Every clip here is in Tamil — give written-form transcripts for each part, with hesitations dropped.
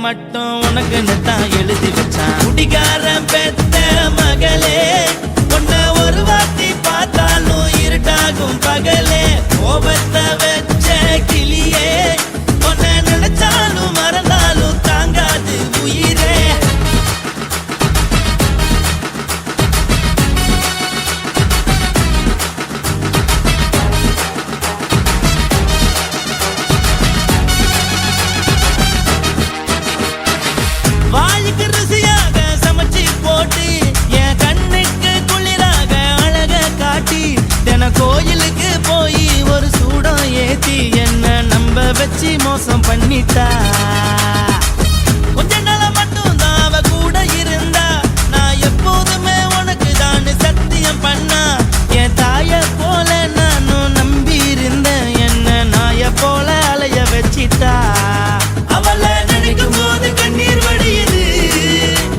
மட்டும் உனக்குன்னு தான் எழுதி வச்சான். குடிகாரன் பெத்த மகளே, உன்னை ஒரு வாட்டி பார்த்தாலும் இருட்டாகும் பகலே. கோபத்தை வச்ச கிளியே, உன்னை நினைச்சாலும் மறந்தாலும் தாங்காது உயிரே. வாய்க்கு ருசியாக சமைச்சு போட்டு என் கண்ணுக்கு குளிராக அழக காட்டி, தின கோயிலுக்கு போய் ஒரு சூடம் ஏத்தி என்ன நம்ப வச்சு மோசம் பண்ணிட்டா. கொஞ்ச நாள மட்டும் தான் அவ கூட இருந்தா, நான் எப்போதுமே உனக்கு தான் சத்தியம் பண்ணா. என் தாய போல நானும் நம்பி இருந்தேன், என்ன நாய போல அலைய வச்சிட்டா. அவளை நினைக்கும் போது கண்ணீர் வடியுது,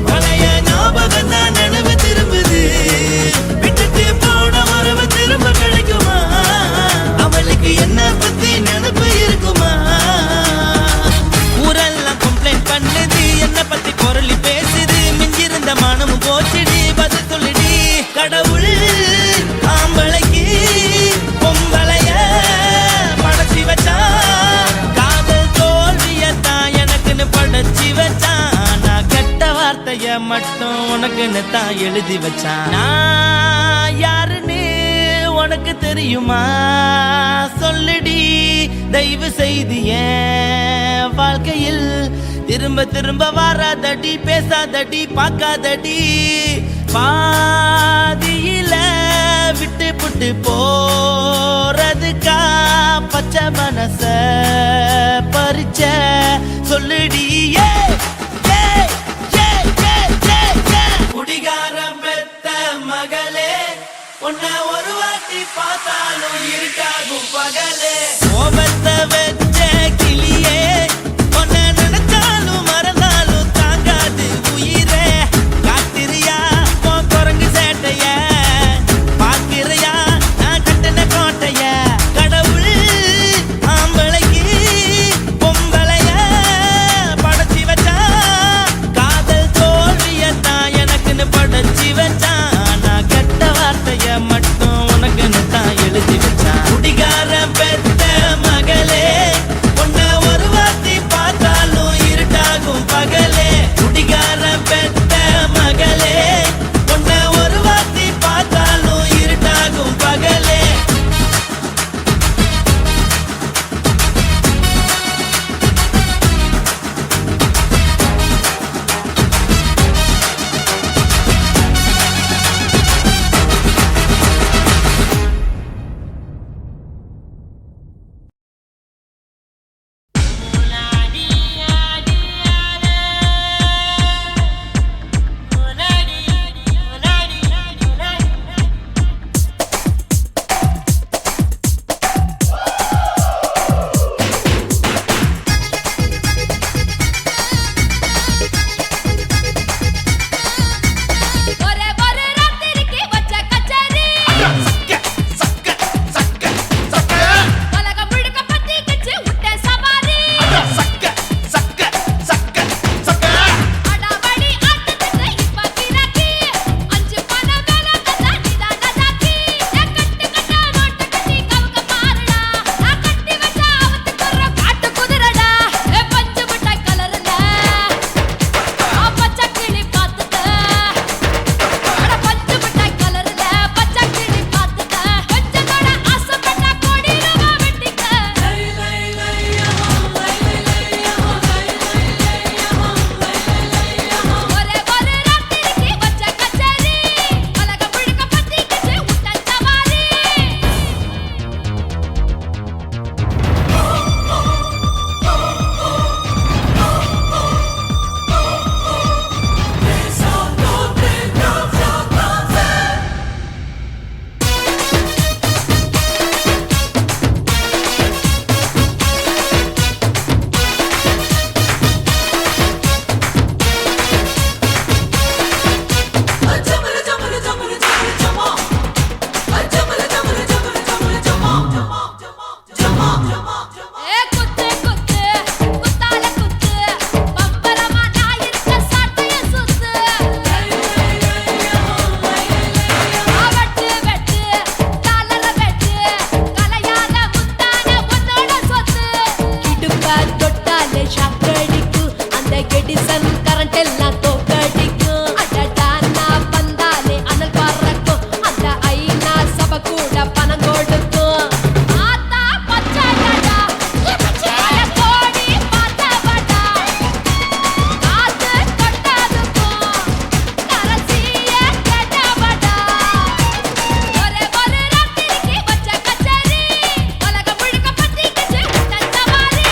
பழைய ஞாபகம் தான் நினைவு திரும்புது. விட்டுட்டு போன உறவு திரும்ப கிடைக்குமா? அவளுக்கு என்ன பத்தி நினைப்பு இருக்குமா? ஊரெல்லாம் கம்ப்ளைண்ட் பண்ணுது, என்ன பத்தி குரலி பேசுது. மிஞ்சிருந்த மனமும் போச்சுடி, பதில் சொல்லுடி. கடவுள் ஆம்பளைக்கு பொம்பளைய படைச்சி வச்சா, காதல் தோல்வியத்தான் எனக்குன்னு படைச்சி வச்சான். நான் கெட்ட வார்த்தைய மட்டும் உனக்குன்னு தான் எழுதி வச்சான். நான் யாருன்னு உனக்கு தெரியுமா? சொல்லுடி தயவு செய்து என் வாழ்க்கையில் திரும்ப திரும்ப வராதடி, பேசாதடி, பார்க்காதடி. பாதியில விட்டு புட்டு போறதுக்கா பச்சை மனச பறிச்ச சொல்லுடி. குடிகாரம் பெத்த மகளே, உன்னை ஒரு வாட்டி பார்த்தாலும் இருக்காகும் பகலே. கோபத்தை வச்ச கிளியே, உன்னை நினைச்சாலும் மறந்தாலும் தாங்காது உயிரே. காத்திரியா உன் குரங்கு சேட்டைய, பார்க்கிறியா நான் கட்டின கோட்டைய. கடவுள் ஆம்பளைக்கு பொம்பளைய எடிசன் கரண்ட் எல்லாம் தோக்கடிக்கும் அடடா நான் வந்தாலே அனல் பறக்கும் அந்த ஐநா சபை கூட பணம் கொடுக்கும் ஆத்தா பச்சையடா பல கோடி பார்த்தவடா காத்து கொட்டதுக்கும் கரசியே கேட்டவடா ஒரே ஒரு ராத்திரிக்கு வச்ச கச்சேரி உலகம் முழுக்க பத்திக்கிச்சு உட்டன் சவாரி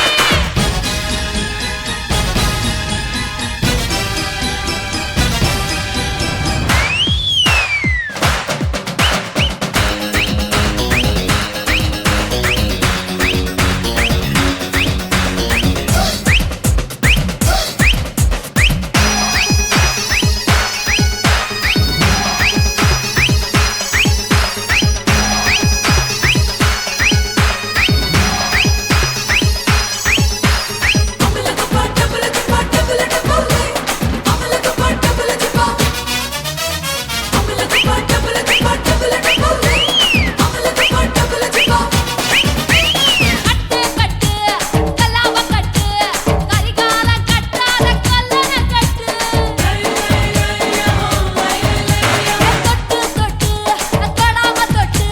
கட்டு கட்டு கல்லாவ கட்டு கரிகால கட்டாத கல்லன கட்டு தொட்டு தொட்டு தொடாம தொட்டு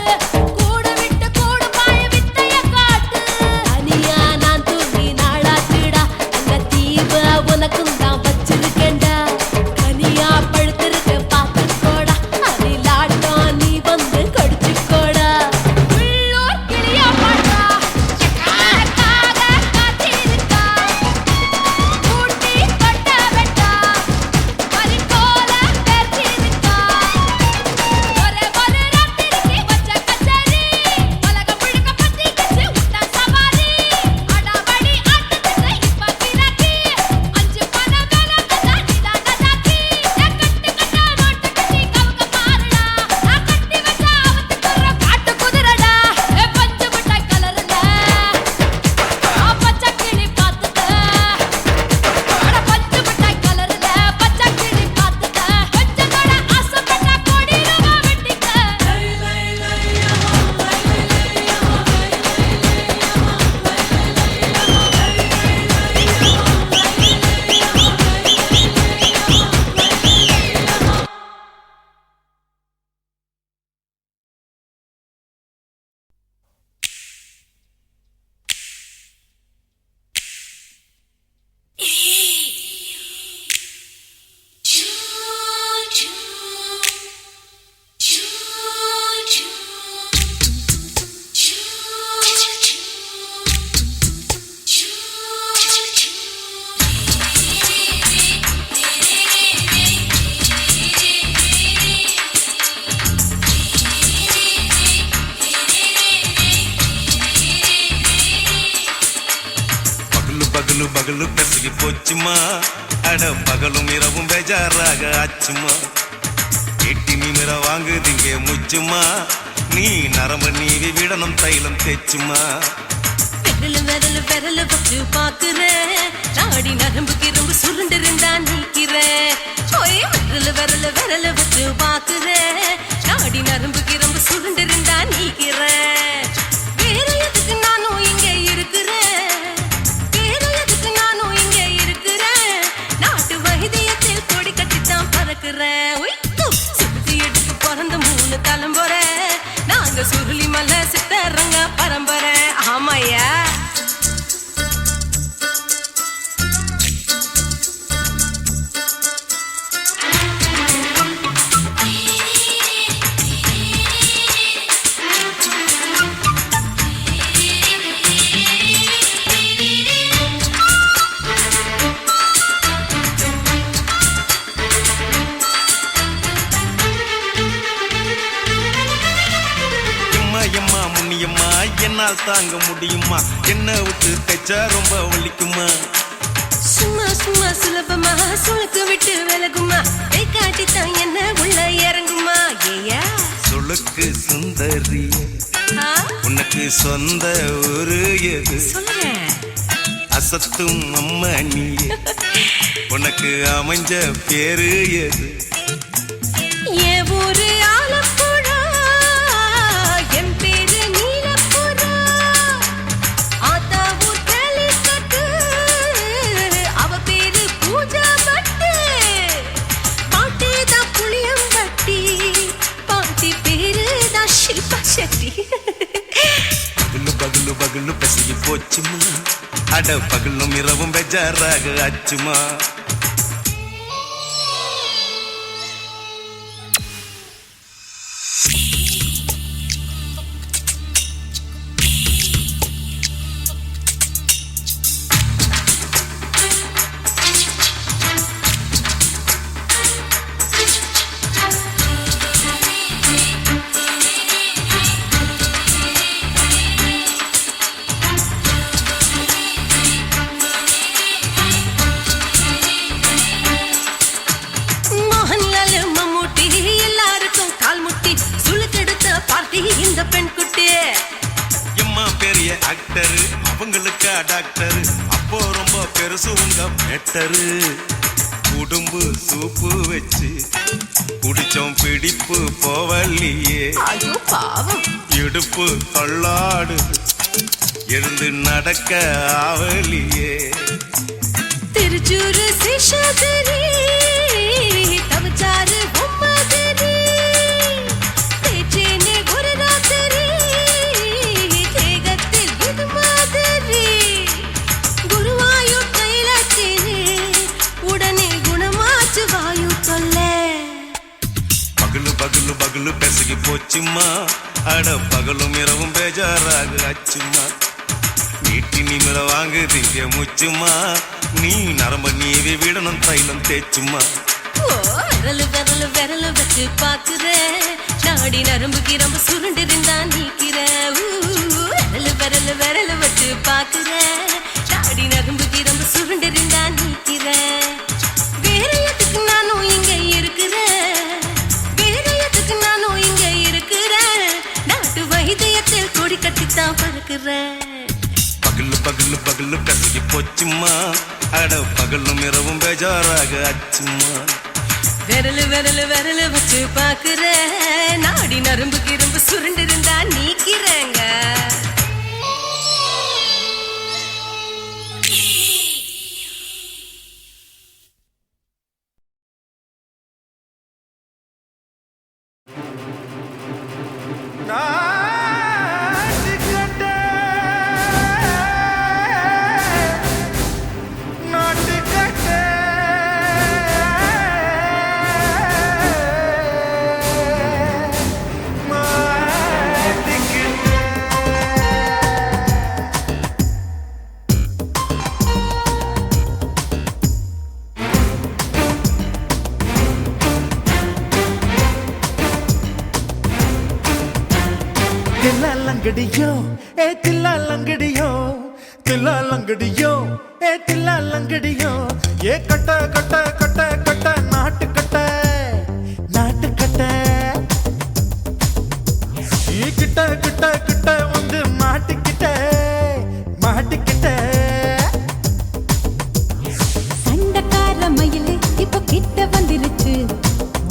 கூடு விட்டு கூடு பாய வித்தைய காட்டு தனியா நான் தூங்கி நாளாச்சுடா அந்த தீவ உனக்கும் தான் வச்சிருக்கேன்டா கனியா பழுத்திருக்க பார்த்துக்கோடா அதிலாட்டம் நீ வந்து கடிச்சுக்கோடா உள்ளூர் கிளியா பாடுறா எனக்காக காத்திருக்கா ஊட்டி கொட்ட வெட்டா பறிக்கோல பெற்றிருக்கா ஒரே ஒரு ராத்திரிக்கு வச்ச கச்சேரி உலகம் முழுக்க பத்திக்கிச்சு உட்டன் சவாரி அடாவடி ஆட்டத்துக்கு இப்ப கிராக்கி அஞ்சு பண வேலை கதா நீதான் கதாக்கி கட்டு கட்டா நோட்டு கட்டி கவுக்க பாருடா நான் கட்டி வச்ச அவத்துக்குற காட்டு குதிரடா பஞ்சு மிட்டாய் கலர்ல பச்சை கிளி பார்த்துக்க அட பஞ்சு மிட்டாய் கலர்ல பச்சை கிளி பார்த்துக்க கொஞ்சம் கூட ஆசைப்பட்டா கோடி ரூபா வெட்டிக்க பகலு பகலு பகலு பெசகி போச்சுமா அட பகலும் இரவும் பேஜாராக ஆச்சுமா எட்டி நிமிர வாங்குதிங்க முச்சுமா நீ நரம்பு நீவி விடணும் தைலம் தேச்சுமா விரல் விரல் வச்சு பாக்குறேன் நாடி நரம்பு கிரம்பு சுருண்டு இருந்தா நீக்கிறேன் விரல் வச்சு பாக்குறேன் நாடி நரம்பு கிரம்பு சுருண்டு இருந்தா நீக்கிறேன் வேற எதுக்கு நானும் இங்க இருக்கிறேன் வேற எதுக்கு நானும் இங்க இருக்கிறேன் நாட்டு வைத்தியத்தில் கொடி கட்டித்தான் பறக்கிறேன் சுத்தி எடுத்து பிறந்த 3 தலைமுறை நாங்க சுருளி மலை சித்தரங்க பரம்பரை ஆமாயா எம்மா முன்னியம்மா என்னால் தாங்க முடியுமா என்ன விட்டு தைச்சா ரொம்ப வலிக்குமா சும்மா சும்மா சுலபமா சுளுக்கு விட்டு விலகுமா கை காட்டித்தான் என்ன உள்ள இறங்குமா ஏயா சுளுக்கு சுந்தரி உனக்கு சொந்த ஊரு எது சொல்றேன் அசத்தும் அம்மா நீ உனக்கு அமைஞ்ச பேரு எது என் ஊரு ஆலப்புழா என் பேரு நீலப்புறா ஆத்தா ஊர் கேலிக்கட்டு அவ பேரு பூஜா அட பகலும் இரவும் பெஜாராக ஆச்சுமா. இந்த பெண் குட்டி எம்மா பெரிய ஆக்டர், அவங்களுக்கா டாக்டர், அப்போ ரொம்ப பெருசு உங்க பெட்டரு. உடும்பு சூப்பு வச்சு குடிச்சோம் பிடிப்பு போவல்லையே. ஐயோ பாவம். இடுப்பு தள்ளாடு எழுந்து நடக்க ஆவலியே. திருச்சூரு சிஷாதிரி தவச்சாரு பொம்மதிரி தேச்சேனே ஒரு ராத்திரி தேகத்தில் இது மாதிரி குருவாயூர் கைலாச்சேனே உடனே குணமாச்சு வாயு தொல்லை. பகலு பகலு பகலு பெசகி போச்சுமா. அட பகலும் இரவும் பேஜாராக ஆச்சுமா. நீட்டி நிமிர வாங்குதீங்க முச்சுமா. நீ நரம்ப நீவி விடணும் தைலம் தேச்சுமா. விரலு விரலு விரலு வச்சு பாக்குற நாடி நரம்பு கிரம்பு சுருண்டு இருந்தா நீக்கிற. விரலு விரலு விரலு வச்சு பாக்குற நாடி நரம்பு கிரம்பு சுருண்டு இருந்தா நீக்கிற. வேற எதுக்கு நானும் இங்க இருக்கிற, வேற எதுக்கு நானும் இங்க இருக்கிற. நாட்டு வைத்தியத்தில் கொடி கட்டித்தான் பறக்குற. பகலு பகலு பகலு கசகி போச்சுமா. அட பகலும் இரவும் பேஜாராக ஆச்சுமா. விரலு விரலு விரலு வச்சு பாக்குற நாடி நரம்பு கிரம்பு சுருண்டு இருந்தா நீக்கிறேங்க. தில்லாலங்கடியோ ஏ தில்லாலங்கடியோ, தில்லாலங்கடியோ ஏ தில்லாலங்கடியோ. ஏ கட்ட கட்ட கட்ட கட்ட நாட்டு கட்ட நாட்டு கட்ட. நீ கிட்ட கிட்ட கிட்ட வந்து மாட்டிக்கிட்ட மாட்டிக்கிட்ட. சண்டக்கார மயிலு இப்ப கிட்ட வந்துருச்சு,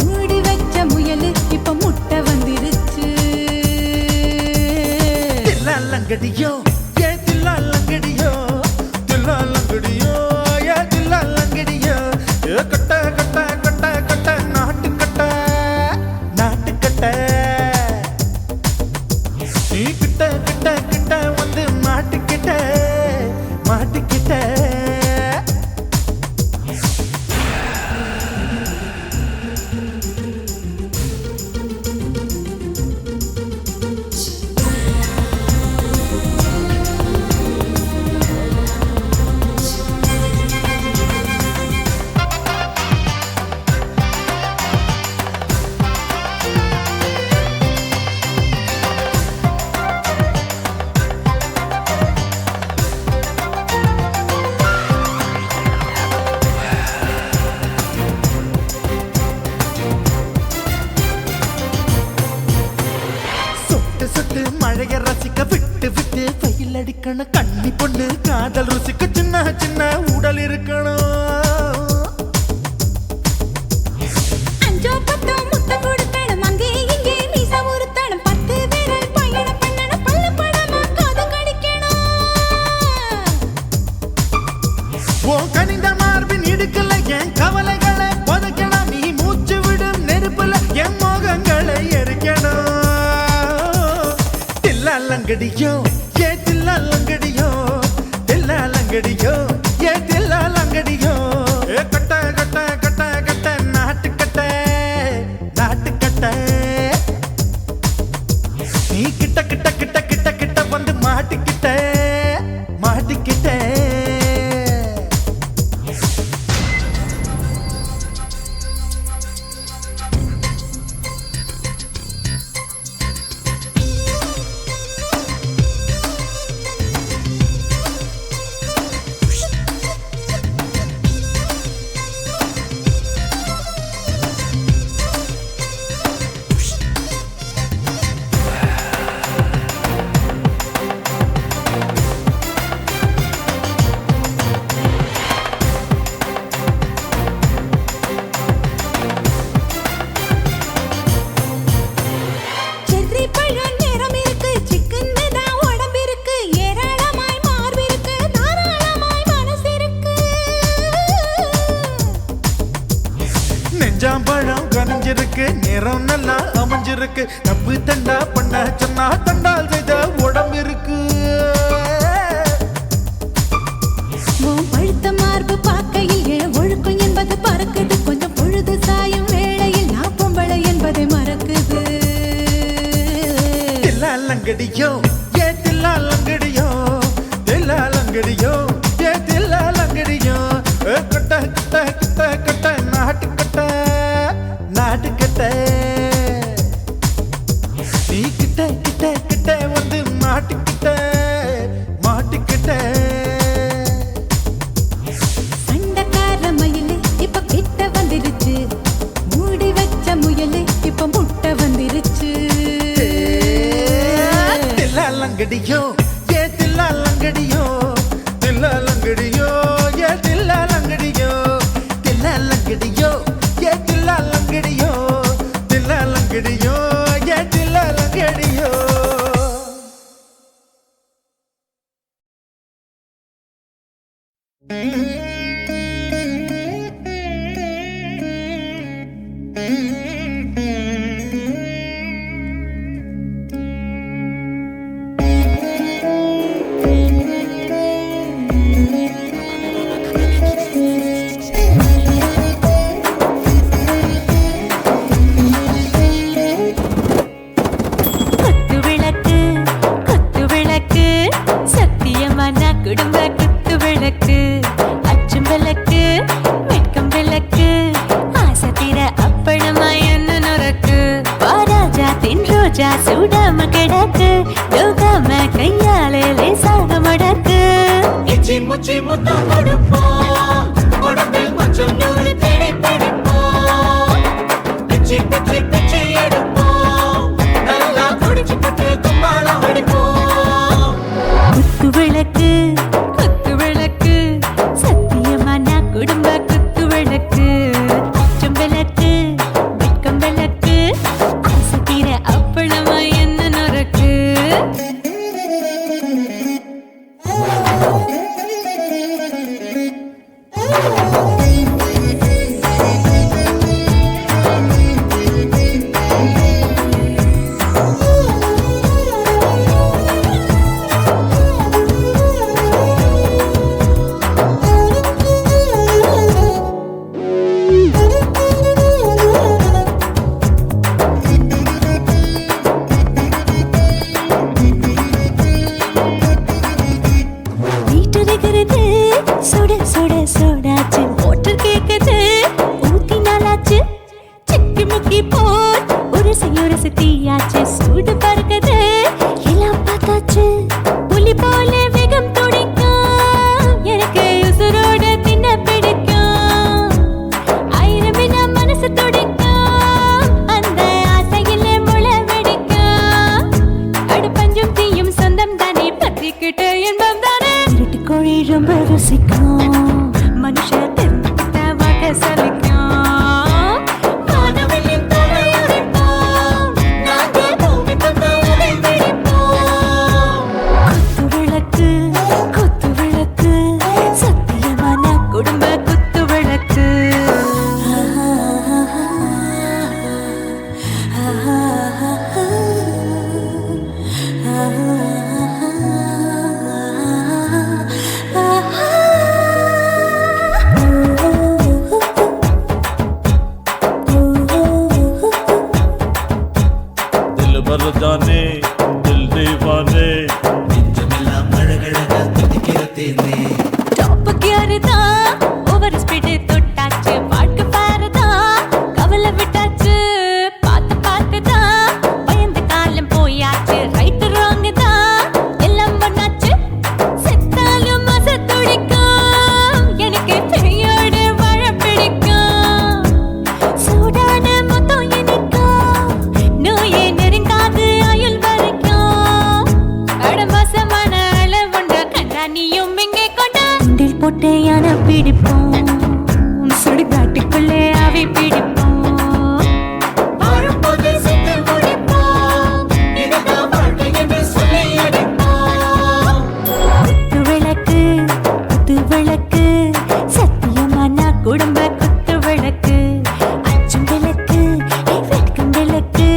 மூடி வச்ச முயலு இப்ப முட்டை வந்துருச்சு. தில்லாலங்கடியோ ஏ தில்லாலங்கடியோ, தில்லாலங்கடியோ ஏ தில்லாலங்கடியோ. ஏ கட்ட கட்ட கட்ட கட்ட நாட்டு கட்ட நாட்டு கட்ட. நீ கிட்ட கிட்ட கிட்ட வந்து மாட்டிக்கிட்ட மாட்டிக்கிட்ட. மழைய ரசிக்க விட்டு விட்டு வெயில் அடிக்கணும். கண்ணி பொண்ணு காதல் ருசிக்க சின்ன சின்ன உடல் இருக்கணும். அஞ்சோ பத்தோ முட்டை கொடுக்கணும், அங்கே இங்கே மீச உருத்தணும், 10 விரல் பயணம் பண்ணணும், பல்ல படமா காது கடிக்கணும். ஓ கனிந்த மார்பின் இடுக்கல என் கவலைகளை புதைக்கணும். நீ மூச்சு விடும் நெருப்புல என் மோகங்களை எரிக்கணும். தில்லாலங்கடியோ ஏ தில்லாலங்கடியோ, தில்லாலங்கடியோ லங்கடியோ ஏ தில்லா லங்கடியோ கட்ட கட்ட கட்ட கட்ட நாட்டுக்கட்ட நாட்டுக்கட்ட நீ கிட்ட கிட்ட கிட்ட கிட்ட கிட்ட வந்து மாட்டிக்கிட்ட மாட்டிக்கிட்ட நெஞ்சாம்பழம் கனிஞ்சிருக்கு நிறம் நல்லா அமைஞ்சிருக்கு தப்பு தண்டா பண்ண சொன்னா தண்டால் செய்த உடம்பு இருக்கு பழுத்த மார்பு பார்க்கையில் ஒழுக்கம் என்பது பறக்குது கொஞ்சம் பொழுது சாயும் வேளையில் நான் பொம்பளை என்பதை மறக்குது தில்லா லங்கடியோ ஏ தில்லா லங்கடியோ தில்லா லங்கடியோ ஏ தில்லா லங்கடியோ கட்ட கட்ட கட்ட கட்ட நாட்டுக்கட்ட நாட்டுக்கட்ட நீ கிட்ட கிட்ட கிட்ட வந்து மாட்டிக்கிட்ட மாட்டிக்கிட்ட சண்டக்கார மயிலு இப்ப கிட்ட வந்துருச்சு மூடி வச்ச முயலு இப்ப முட்டை வந்துருச்சு தில்லா லங்கடியோ ஏ தில்லா லங்கடியோ தில்லா லங்கடியோ ஏ தில்லா லங்கடியோ தில்லா லங்கடியோ ஏ தில்லா லங்கடியோ தில்லா லங்கடியோ ஏ தில்லா லங்கடியோ குத்து விளக்கு சத்தியமான குடும்ப குத்து விளக்கு அச்சும் விளக்கு வெட்கம் விளக்கு ஆசை தீர அப்பளமா என்ன நொறக்கு வாராஜா தின் ரோஜா சூடாம கிடக்கு யோகாம கையாலே லேசாக மடக்கு இச்சி முச்சி முத்தம் கொடுப்போம் உடம்பில் கொஞ்சம் நூறு தேடி பிடிப்போம் பிச்சி பிச்சி பிச்சி எடுப்போம் நல்லா குடிச்சு பட்டு கும்பாலம் அடிப்போம் குத்து விளக்கு சத்தியமான குடும்ப குத்து விளக்கு அச்சும் விளக்கு வெட்கம் விளக்கு ஆசை தீர அப்பளமா என்ன நொறக்கு வீட்டிருக்கிறது சுட சுட சோடாச்சு மோட்டர் கேக்குது ஊத்தி நாளாச்சு சிக்கி முக்கி போல் ஒரு தீயாச்சு சூடு பறக்குது எல்லாம் பார்த்தாச்சு புலி போல வேகம் துடிக்கும் எனக்கு உசுரோட தின்ன பிடிக்கும் ஆயிரம் வினா மனசு துடிக்கும் அந்த ஆசையில முளை வெடிக்கும் அடுப்பஞ்சும் தீயும் சொந்தம் தானே பத்திக்கிட்டு என்பம் தானே கோழி ரொம்ப ருசிக்கும் மனுஷ தெரிஞ்சுக்கிட்ட வாக்க சலிக்கும் வானவெளியின் தோலை உடைப்போம் நாங்கள் பூமி தந்த உதை வெடிப்போம் குத்து விளக்கு பிடிப்போம் சுடுகாட்டுக்குள்ளே அவை பிடிப்போம் விளக்கு சத்தியமான குடும்ப குத்து விளக்கு அச்சும் விளக்கு வெட்கும் விளக்கு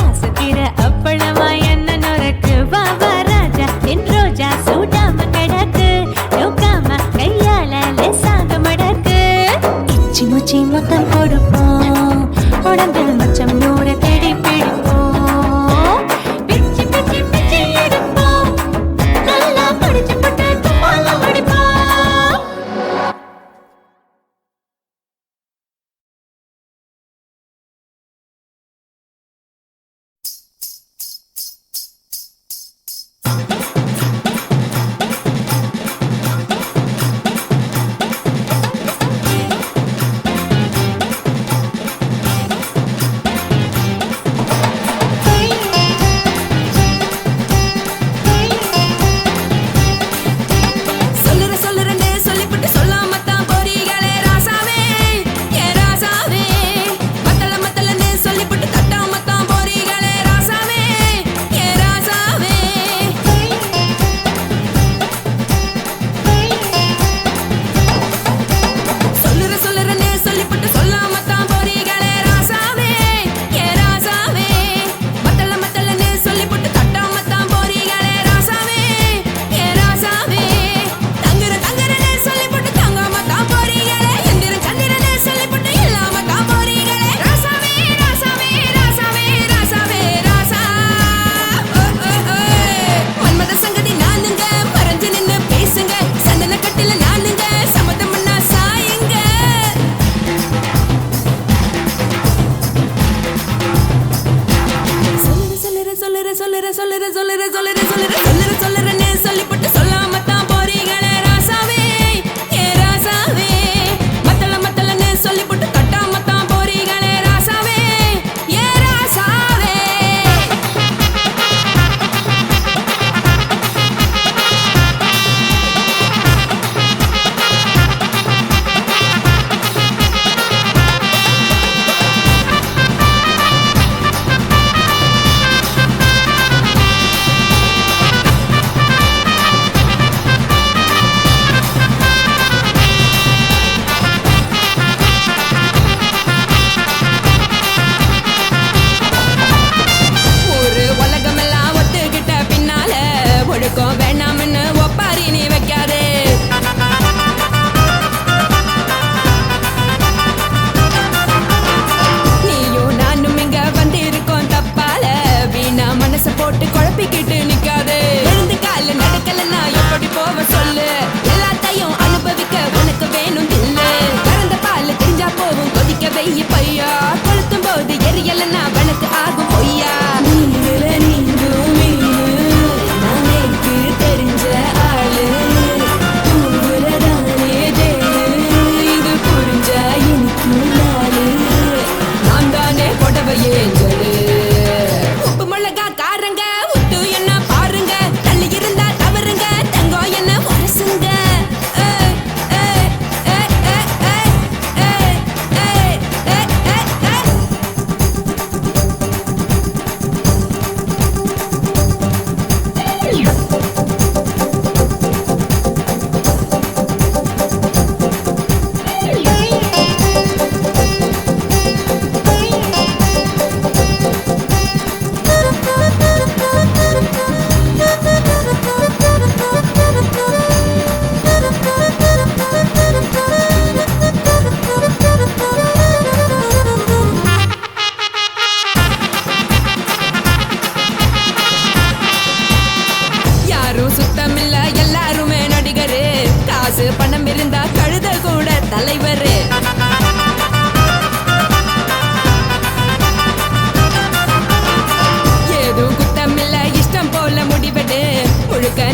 ஆசத்திர அப்பளமா என்ன நொறக்கு வாவா ராஜா என் ரோஜா சூடாம கிடக்கு நோக்காம கையால லேசாக மடக்கு இச்சி முச்சி மொத்தம் கொடுப்போம் உடம்பில் மச்சம் நூறு தேடி பிடிப்போம் பிச்சி பிச்சி பிச்சி எடுப்போம் நல்லா படிச்சு போட்டு துப்பால படிப்போம்.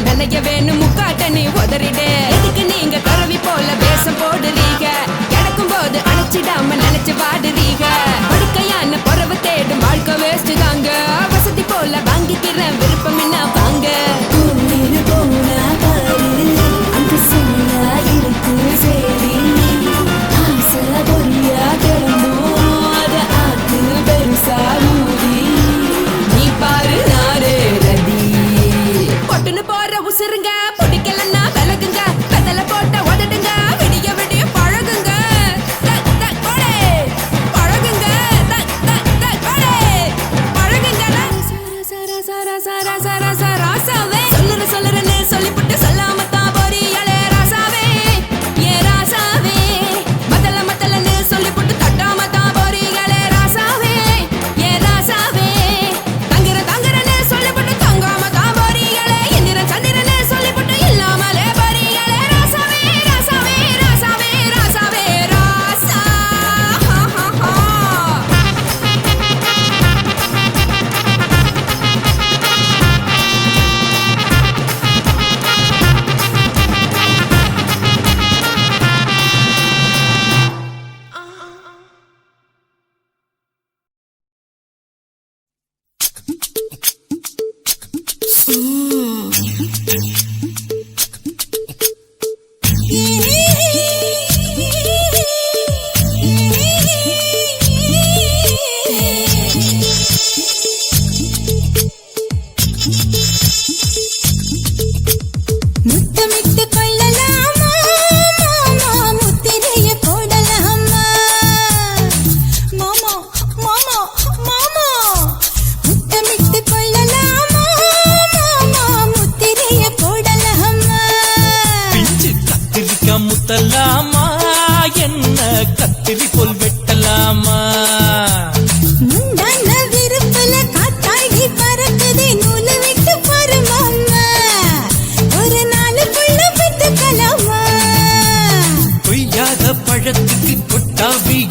நனைய வேணும் முக்காட்ட நீ உதறிடு. எதுக்கு நீங்க கரவி போல வேஷம் போடுறீங்க? கிடக்கும் போது அணைச்சிடாம நினைச்சு வாடுறீங்க. படுக்கையான பொறவை தேடும் வாழ்க்கை வேஸ்ட் தாங்க. வசதி போல வாங்கிக்கிற விருப்பம் என்ன வாங்க. போனா பாரு அந்த சொன்னா இருக்கு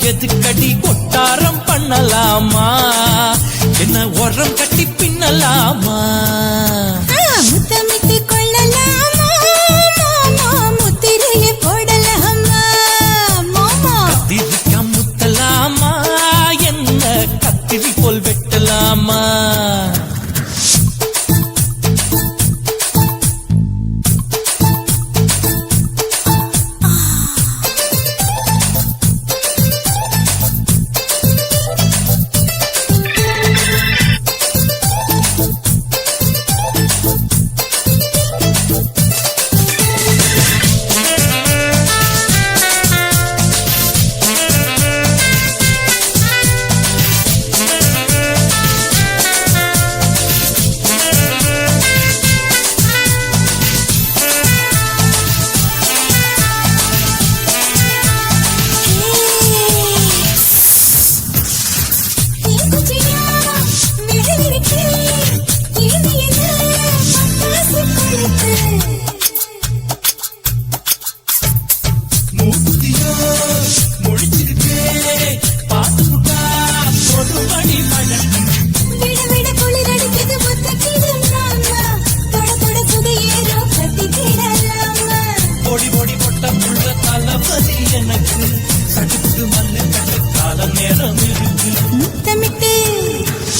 எதுக்கடி கொட்டாரம் பண்ணலாமா என்ன உரம் கட்டி பின்னலாமா முத்தமிட்டு கொள்ளலாமா மாமா முத்திரையை போடலாமா மாமா கத்திரிக்கா முத்தலாமா என்ன கத்திரி போல் வெட்டலாமா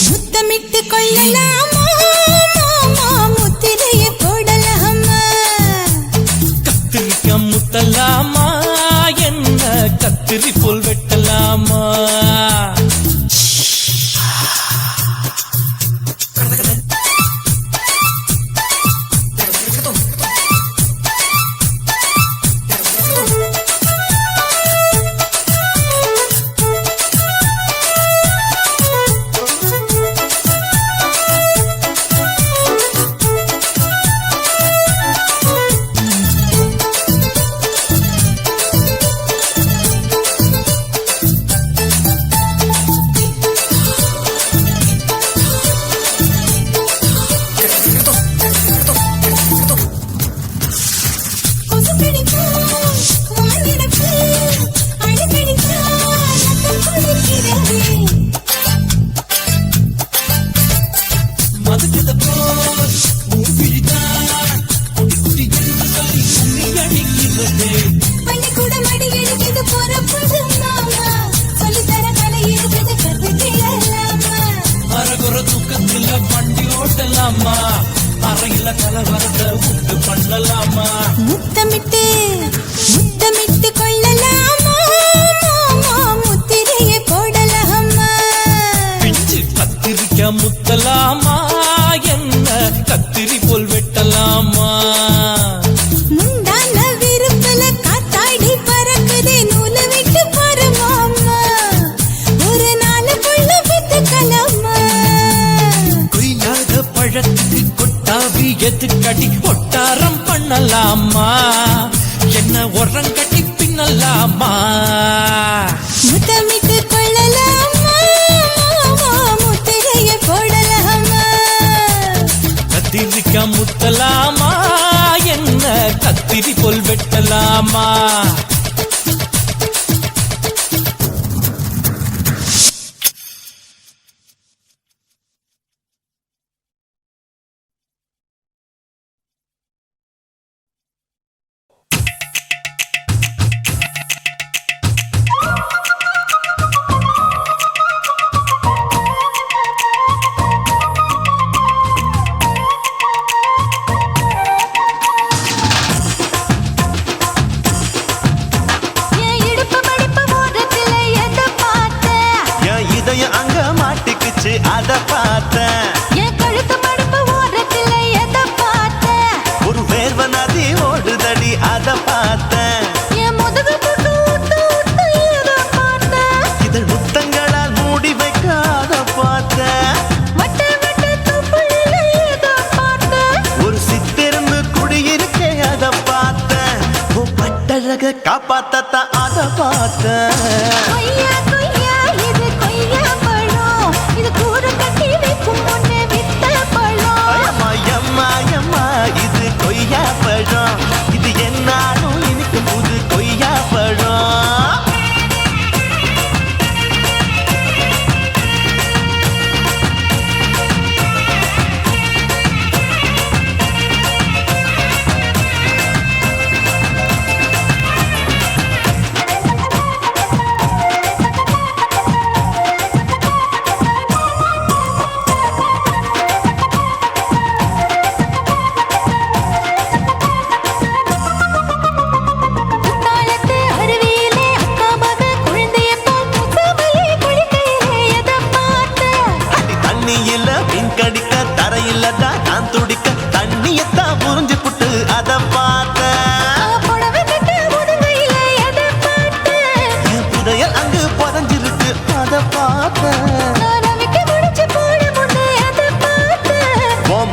முத்தமிட்டு கொள்ளலாமா மாமா முத்திரையை போடலாமா கத்திரிக்கா முத்தலாமா என்ன கத்திரி போல் வெட்டலாமா அறையில கலவரத்தை உண்டு பண்ணலாமா முத்தமிட்டு முத்தமிட்டு கொள்ளலாமா மாமா முத்திரையை போடலாமா பிஞ்சு கத்திரிக்கா முத்தலாமா என்ன கத்திரி போல் வெட்டலாமா முந்தான விருப்பல காத்தாடி பறக்குதே நூல விட்டு பாரு மாமா ஒரு நாள் புள்ள வித்துக்கலாமா கொய்யாத பழத்துக்கு கொட்டாவி எதுக்கடி ஒட்டாரம் பண்ணலாமா என்ன உரம் கட்டி பின்னலாமா முத்தமிட்டு கொள்ளலாமா மாமா முத்திரையை போடலாமா கத்திரிக்கா முத்தலாமா என்ன கத்திரி போல் வெட்டலாமா அத பார்த்தேன் என் கழுத்து மடுப்பு ஓரத்துல எத பார்த்தேன் ஒரு வேர்வ நதி ஓடுதடி அத பார்த்தேன் என் முதுகு புட்டு ஊத்து ஊத்து எத பார்த்தேன் இதழ் முத்தங்களால் மூடி வைக்க அத பார்த்தேன் வட்ட வட்ட துப்புல எத பார்த்தேன் ஒரு சித்திருந்து குடியிருக்கே அத பார்த்தேன் உன் பட்டழக காப்பாத்தத்தான் அத பார்த்தேன் கொய்யா கொய்யா இது கொய்யா பழம் இது கூர கட்டி வைக்கும் முன்னே விட்ட பழம் அம்மா அம்மா இது கொய்யா பழம் இது என்னாலும் எனக்கு புது கொய்யா பழம்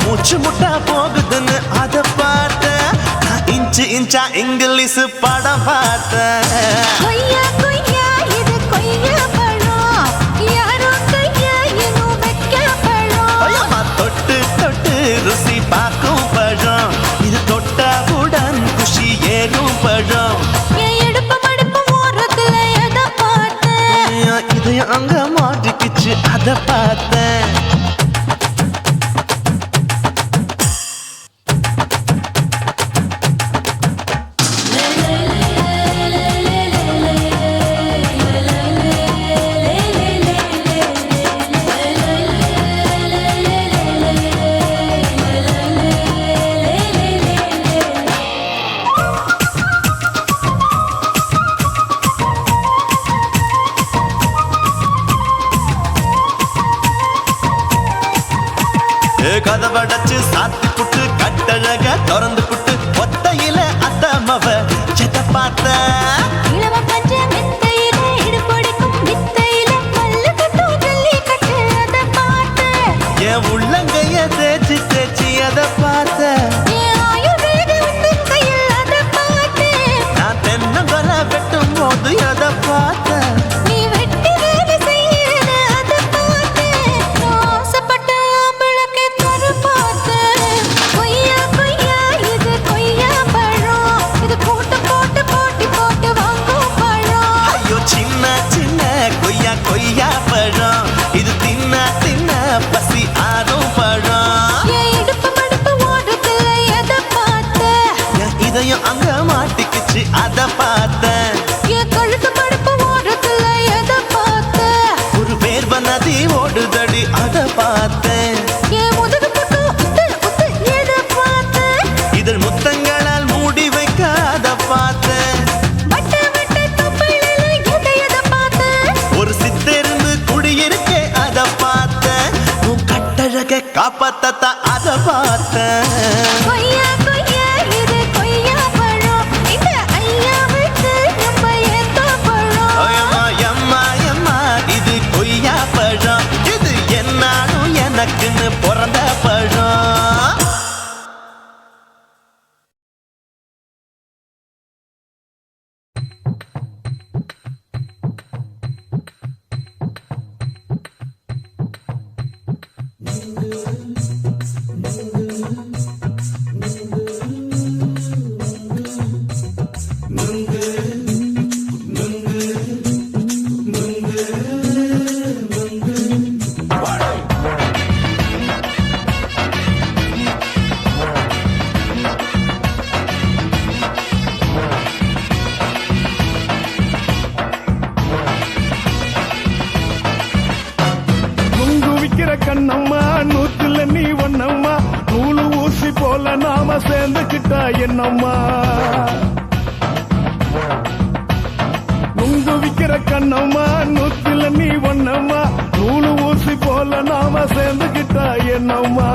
மூச்சு முட்டா போகுதுன்னு அத பார்த்த இன்ச்சு இன்ச்சா இங்கிலீஷ் படம் பார்த்த கொய்யா கொய்யா இது கொய்யா பழம் யாரோ கையா இன்னும் வைக்க பழம் தொட்டு தொட்டு ருசி பார்க்கும் பழம் இது தொட்டாவுடன் குஷி ஏறும் பழம் என் எடுப்பு மடுப்பு ஓரத்துல எதை பார்த்தேன் இதையும் அங்க மாட்டிக்கிச்சு அத பார்த்தேன் கதவடைச்சு சாத்தி புட்டு கட்டழக திறந்து புட்டு ஒத்தையில அத்தமவ செத்த பார்த்த இளவ பஞ்ச மெத்தையில இடுப்பொடிக்கும் வித்தையில மல்லு கட்டும் ஜல்லி கட்டு அதை பார்த்தேன் என் உள்ளங்கைய தேய்ச்சி தேய்ச்சி அத பார்த்த என் ஆயுர்வேத உந்தன் கையில் அதை பார்த்தேன் நான் தென்னங்கொலை வெட்டும் போது அத பார்த்த நீ வெட்டி வேலை செய்யறது அதை பார்த்தேன் நான் ஆசைப்பட்ட ஆம்பளுக்கு தர பார்த்தேன் கொய்யா கொய்யா இது கொய்யா பழம் இது போட்டு போட்டு போட்டி போட்டு வாங்கும் பழம் ஐயோ சின்ன சின்ன கொய்யா கொய்யா பழம் இது தின்ன தின்ன பசி ஆறும் பழம் என் இடுப்பு மடுப்பு ஓடுறதுல எதை பார்த்தேன் என் இதயம் அங்க மாட்டிக்கிச்சு அத பார்த்தேன் என் கழுத்து மடுப்பு ஓடுறதுல எதை பார்த்தேன் ஒரு வேர்வ நதி ஓடுதடி அத பார்த்தேன் என் முதுகு பக்கம் உத்து உத்து எதை பார்த்தேன் இதழ் முத்தங்களால் மூடி வைக்க அத பார்த்தேன் வட்ட வட்ட தொப்பையில எதை பார்த்தேன் ஒரு சித்தெருந்து குடியிருக்கே அத பார்த்தேன் உன் கட்டழக காப்பாத்தத்த அத பார்த்தேன் கொய்யா கொய்யா இது கொய்யா பழம் இந்த ஐயாவுக்கு நம்ம ஏத்த பழம் ஐயம்மா எம்மா எம்மா இது கொய்யா பழம் இது என்னாலும் எனக்குன்னு பிறந்த பழம் நுங்கு விக்கிற கண்ணம்மா நூத்துல நீ ஒன்னம்மா நூலு ஊசி போல நாம சேர்ந்துக்கிட்டா என்னம்மா நுங்கு விக்கிற கண்ணம்மா நூத்துல நீ ஒன்னம்மா நூலு ஊசி போல நாம சேர்ந்துக்கிட்டா என்னம்மா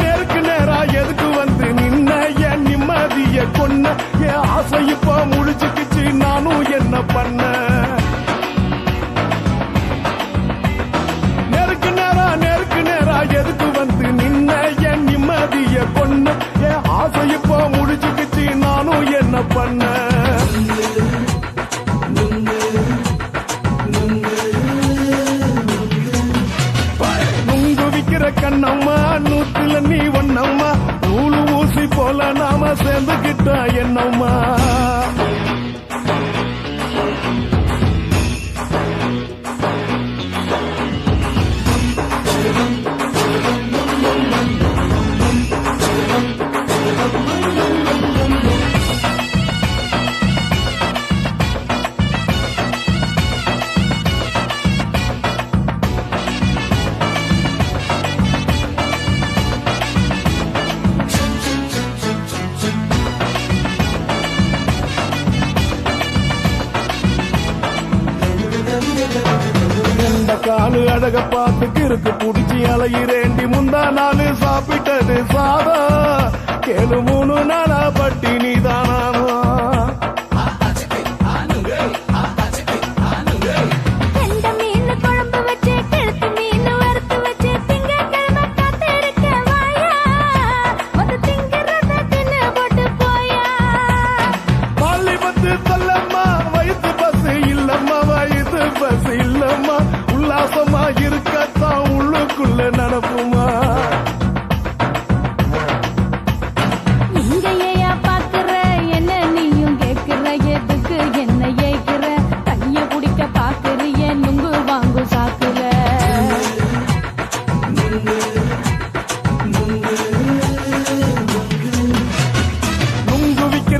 நேருக்கு நேரா எதுக்கு வந்து நின்ன என் நிம்மதிய கொன்ன என் ஆசை இப்ப முடிச்சுக்கிச்சு நானும் என்ன பண்ண நேருக்கு நேரா எதுக்கு வந்து நின்ன என் நிம்மதிய கொன்ன என் ஆசை இப்ப முடிச்சுக்கிச்சு நானும் என்ன பண்ண நுங்கு விக்கிற கண்ணம்மா நூத்துல நீ ஒன்னம்மா நூலு ஊசி போல நாம சேர்ந்துக்கிட்டா என்னம்மா காலு அழக பார்த்து கிறுக்கு புடிச்சு அலையிறேண்டி முந்தா நாலு சாப்பிட்டது சாதம் கேளு 3 நாளா பட்டினி தானானோ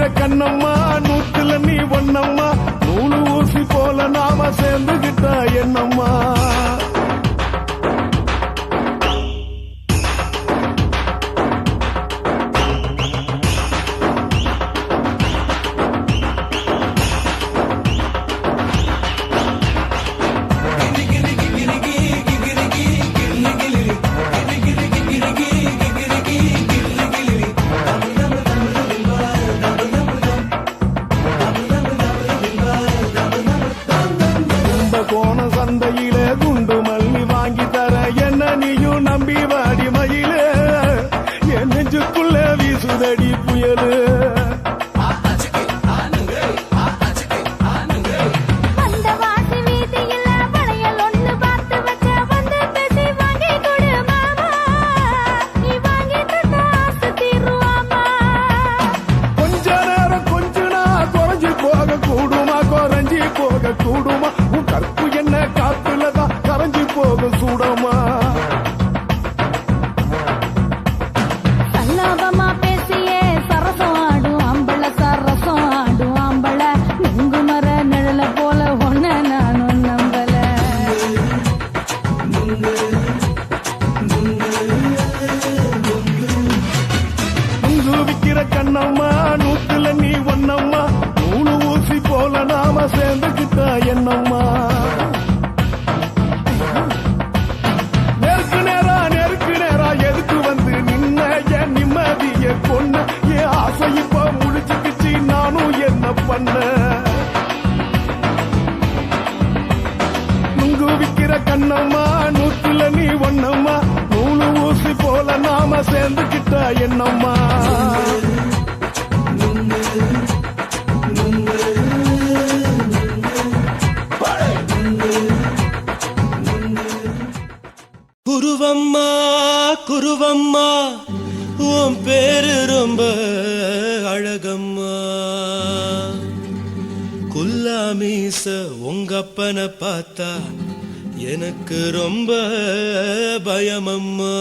விக்கிற கண்ணம்மா நூத்துல நீ ஒன்னம்மா நூலு ஊசி போல நாம சேர்ந்துகிட்டா என்னம்மா கோண சந்தையிலே குண்டு மல்லி வாங்கி தர என்ன நீயும் நம்பி வாடி மயிலே என் நெஞ்சுக்குள்ள வீசுதடி புயலு கொஞ்ச நேரம் கொஞ்ச நான் குறைஞ்சி போக கூடுமா குறைஞ்சி போக கூடுமா உன் கற்பு என்ன காத்துலதான் கரைஞ்சி போக சூடமா சல்லாபமா பேசியே சரசம் ஆடும் அம்பள சரசம் ஆடும் அம்பள நுங்கு மர நிழல போல ஒன்ன நானும் நம்பல நுங்கு விக்கிற கண்ணம்மா நூத்துல நீ ஒன்னம்மா நூலு ஊசி போல நாம சேர்ந்துகிட்டா என்னம்மா நெருக்கு நேரா எதுக்கு வந்து நின்ன என் நிம்மதிய கொன்ன என் ஆசை இப்ப முடிச்சுக்கிச்சு நானும் என்ன பண்ண நுங்கு விக்கிற கண்ணம்மா நூத்துல நீ ஒன்னம்மா நூலு ஊசி போல நாம சேர்ந்துகிட்டா என்னம்மா குருவம்மா குருவம்மா உன் பேரு ரொம்ப அழகம்மா குல்லாமீச உங்க அப்பனை பார்த்தா எனக்கு ரொம்ப பயமம்மா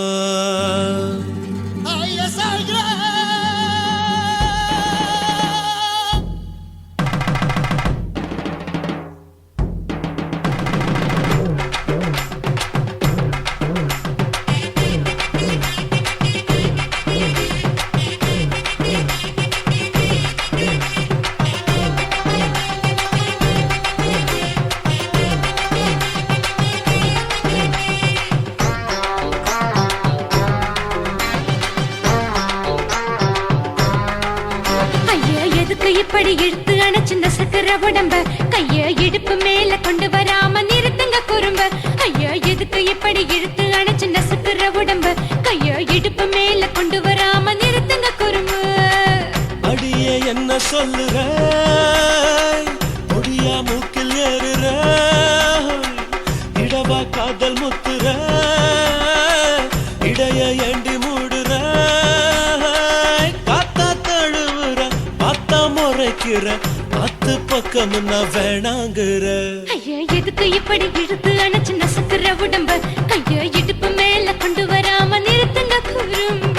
இப்படி இழுத்து அணைச்சிருந்த சக்கர உடம்ப கைய இடுப்பு மேல கொண்டு வராம நிறுத்துங்க குறும்ப ஐயா எதுக்கு இப்படி இழுத்து அணைச்சிருந்த சக்கர உடம்ப கைய இடுப்பு மேல கொண்டு வராம நிறுத்துங்க குறும்பு அடியே என்ன சொல்லுற முடியா மூக்கில் ஏறுற இடவா காதல் முத்துற இடைய ஏண்டி மூடுற காத்தா தழுவுற பார்த்தா முறைக்கிற பத்து பக்கம் நான் வேணாங்குற ஐயா எதுக்கு இப்படி இழுத்து அணைச்சு நசுக்குற உடம்ப கைய இடுப்பு மேல கொண்டு வராம நிறுத்துங்க குறும்ப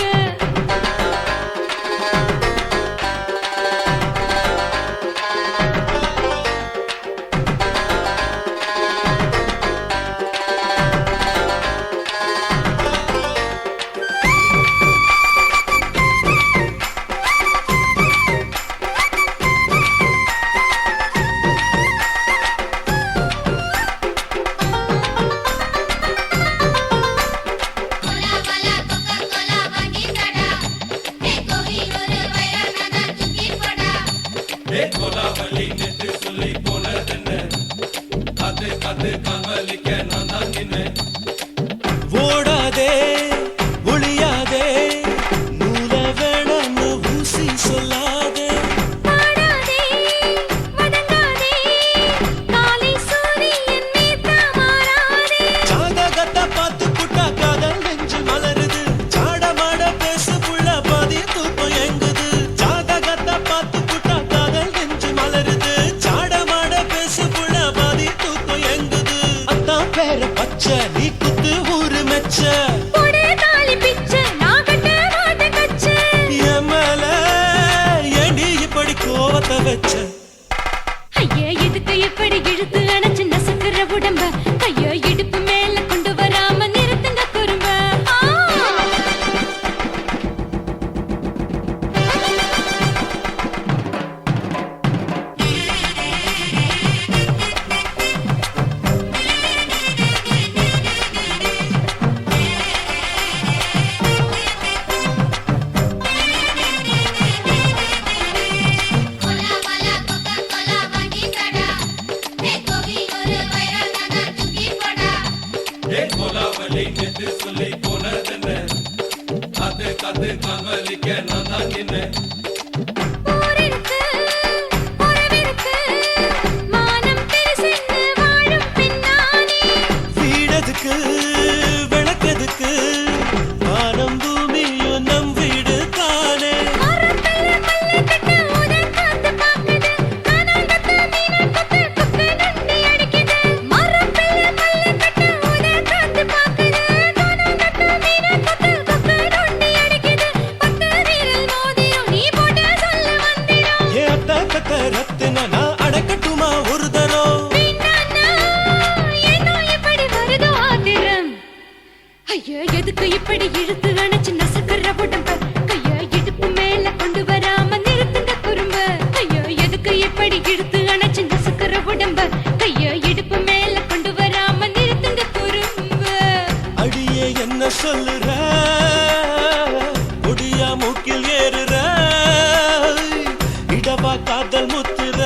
மெதுவா காதல் முத்துற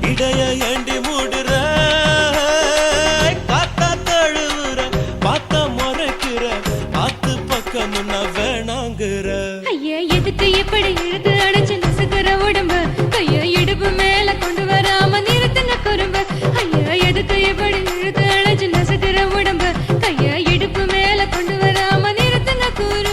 இடைய ஏண்டி மூடுற காத்தா தழுவுற பார்த்த முறைக்கிற ஆத்து பக்கம் முன்ன வேணாங்குற ஐயா எதுக்கு இப்படி இழுத்து அடைச்சு நசுக்கிற உடம்பு கைய இடுப்பு மேல கொண்டு வராம நிறுத்துங்க குறும்பு ஐயா எதுக்கு இப்படி இழுத்து அடைச்சு நசுக்கிற உடம்பு கைய இடுப்பு மேல கொண்டு வராம நிறுத்துங்க குறும்பு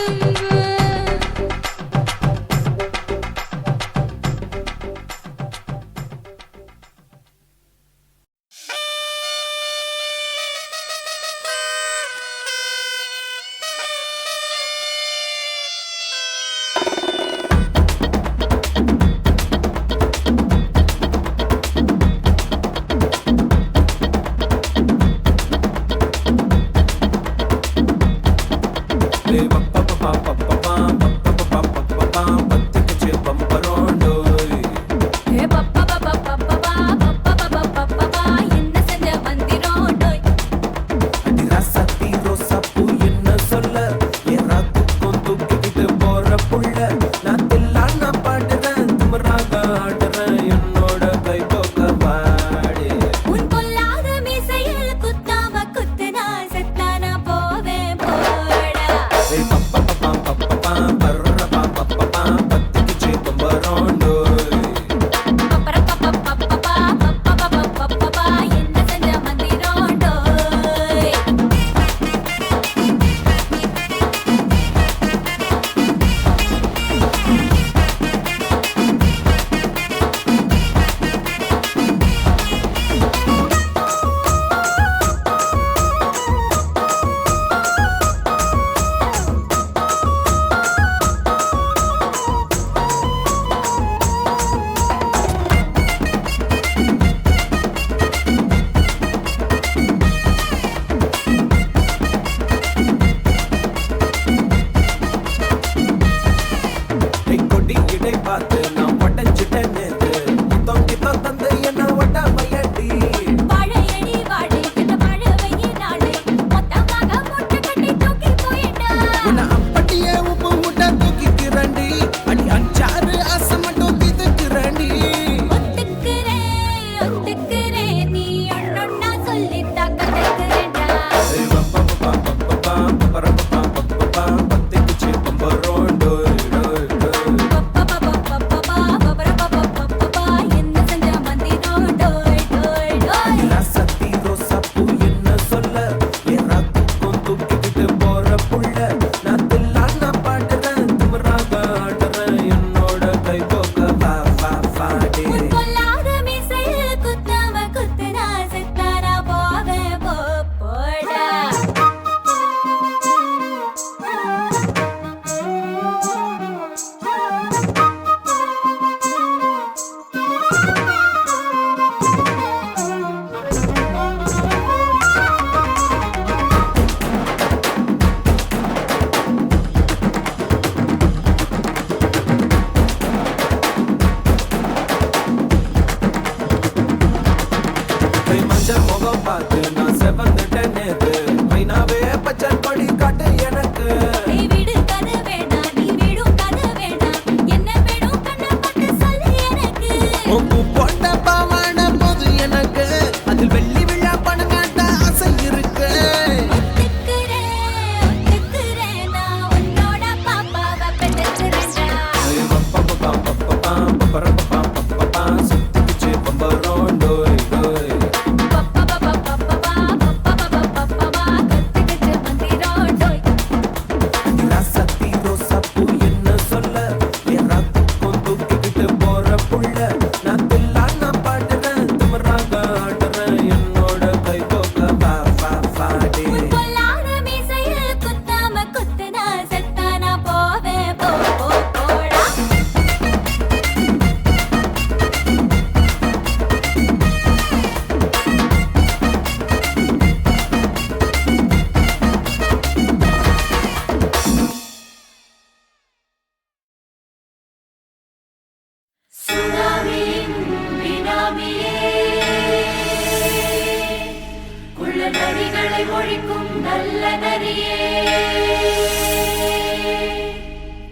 ஒழிக்கும் நல்ல நரியே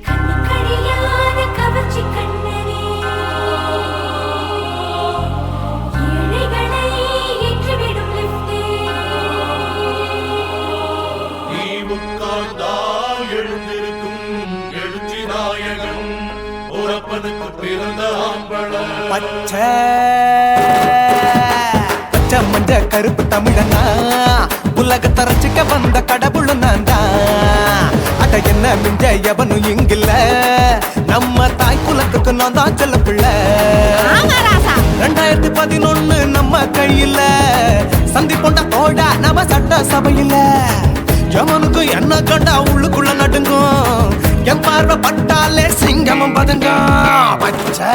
கண்ணிக்கடியான கவர்ச்சி கண்ணனே பச்சை பச்சை மஞ்ச கருப்பு தமிழனா உலகத்தை ரசிக்க வந்த கடவுள் நான்டா. அட என்ன மிஞ்ச எவனும் இங்கில்ல, நம்ம தாய் குலத்துக்கு நான் தான் செல்ல பிள்ளை. 2011 நம்ம கையில சந்திப்பொண்ட தோடா நம்ம சட்ட சபையில. எவனுக்கு என்ன கண்டா உள்ளுக்குள்ள நடுங்கும், என் பார்வை பட்டாலே சிங்கமும் பதுங்கும். பச்சை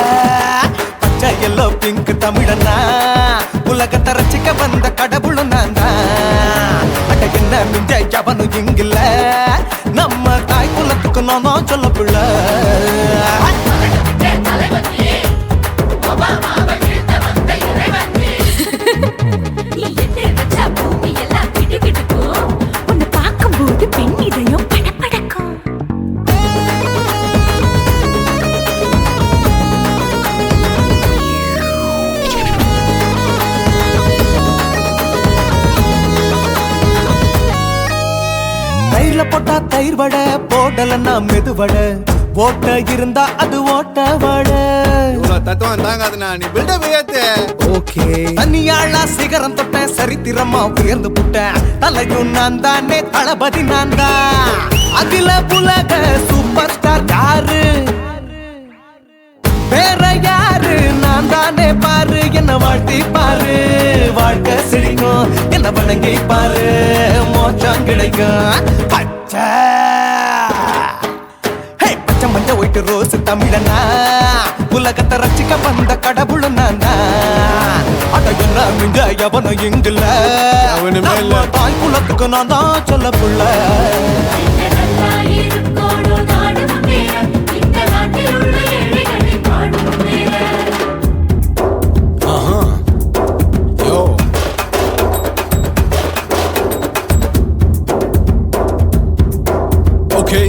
பச்சை எல்லோ பிங்க் தமிழனா உலகத்தை ரசிக்க வந்த கடவுள் நான் தான். அட என்ன மிஞ்ச எவனும் இங்கில்ல, நம்ம தாய் குலத்துக்கு நான் தான் சொல்ல பிள்ளை. தயிர்ல போட்டா தயிர் வடை, போடலன்னா மெது வடை, ஓட்ட இருந்தா அது ஓட்ட வடை. தத்துவம் தாங்காதுண்ணா, நீ பில்டப் ஏத்து. ஓகே தனியாளா சிகரம் தொட்ட சரித்திரமா உயர்ந்து புட்டேன். தலையும் நான் தானே, தளபதி நான் தான். அகில உலக சூப்பர் ஸ்டார் யாரு, வேற யாரு, நான் தானே பாரு. என்ன வாழ்த்தி பாரு, வாழ்க்கை சிரிக்கும். என்ன வணங்கி பாரு, மோச்சம் கிடைக்கும். பச்சை பச்சை மஞ்ச ஒயிட்டு ரோஸ் தமிழனா உலகத்தை ரசிக்க வந்த கடவுள் நான் தான். அட என்ன மிஞ்ச எவனும் இங்கில்ல, நம்ம தாய் குலத்துக்கு நான் தான் சொல்ல புள்ள. Okay.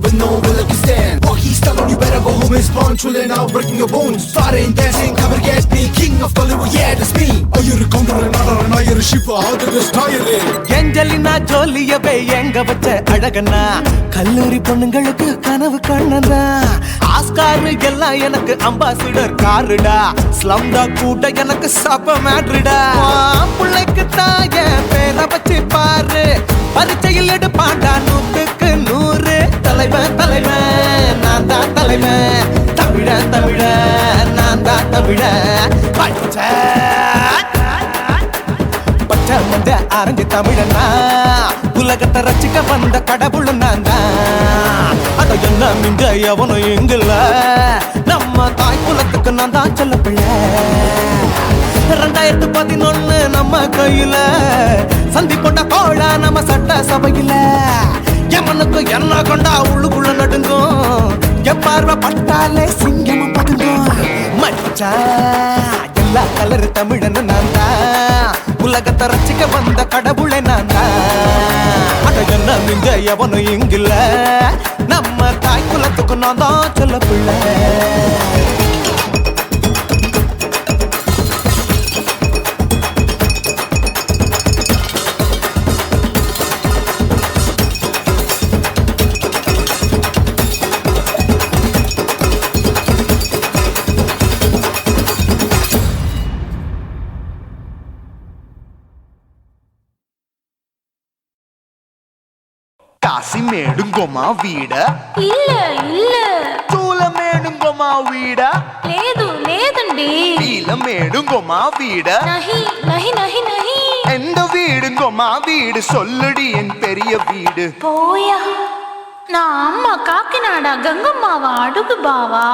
With no will like you stand. Walkie style on you better go home and spawn. Chillin' out, breaking your bones. Starting dancing, cover gas, be king of Hollywood, yeah, that's me. Oh, you're a condor and not you're a shipper. How did this tire it? Angelina ஜோலியவே எங்க வச்ச அழகனா, கல்லூரி பொண்ணுங்களுக்கு கனவு கண்ணனா. ஆஸ்கார் எல்லாம் எனக்கு அம்பாசிடர் காருடா, ஸ்லம்டா கூட எனக்கு சப்ப மேட்ருடா. பிள்ளைக்கு தாய பேரை வச்சு பாரு, பரீட்சையில் எடுப்பாண்டா 100க்கு 100. தலைவன் தலைவன் நான் தான் தலைவன், தமிழ தமிழ நான் தான் தமிழ. பச்சை பச்சை மஞ்ச ஆரஞ்சு தமிழனா உலகத்தை ரசிக்க வந்த கடவுள் நான் தான். அட என்ன மிஞ்ச எவனும் இங்கில்ல, நம்ம தாய் குலத்துக்கு நான் தான் சொல்ல பிள்ளை. 2011 நம்ம கையில சந்திப்பொண்ட கோழா நம்ம சட்ட சபையில. எமனுக்கு என்ன கொண்டா உள்ளுக்குள்ள நடுங்கும், என் பார்வை பட்டாலே சிங்கமும் பதுங்கும். மச்சா எல்லா கலர் தமிழன்னு நான் தான், உலகத்தை ரசிக்க வந்த கடவுளை நான் தான். அட என்ன மிஞ்ச எவனும் இங்கில்ல, நம்ம தாய் குலத்துக்கு நான் தான் சொல்ல பிள்ளை. కాసి మేడుంగోమా వీడ இல்ல இல்ல తూల మేడుంగోమా వీడ లేదు లేదండి. వీల మేడుంగోమా వీడ நஹி நஹி நஹி நஹி. எந்த வீடுங்கோமா வீடு சொல்லுடி என் பெரிய வீடு. போயா, நான் அம்மா காக்கிநாடா கங்கம்மாவா அடுகு பாவா.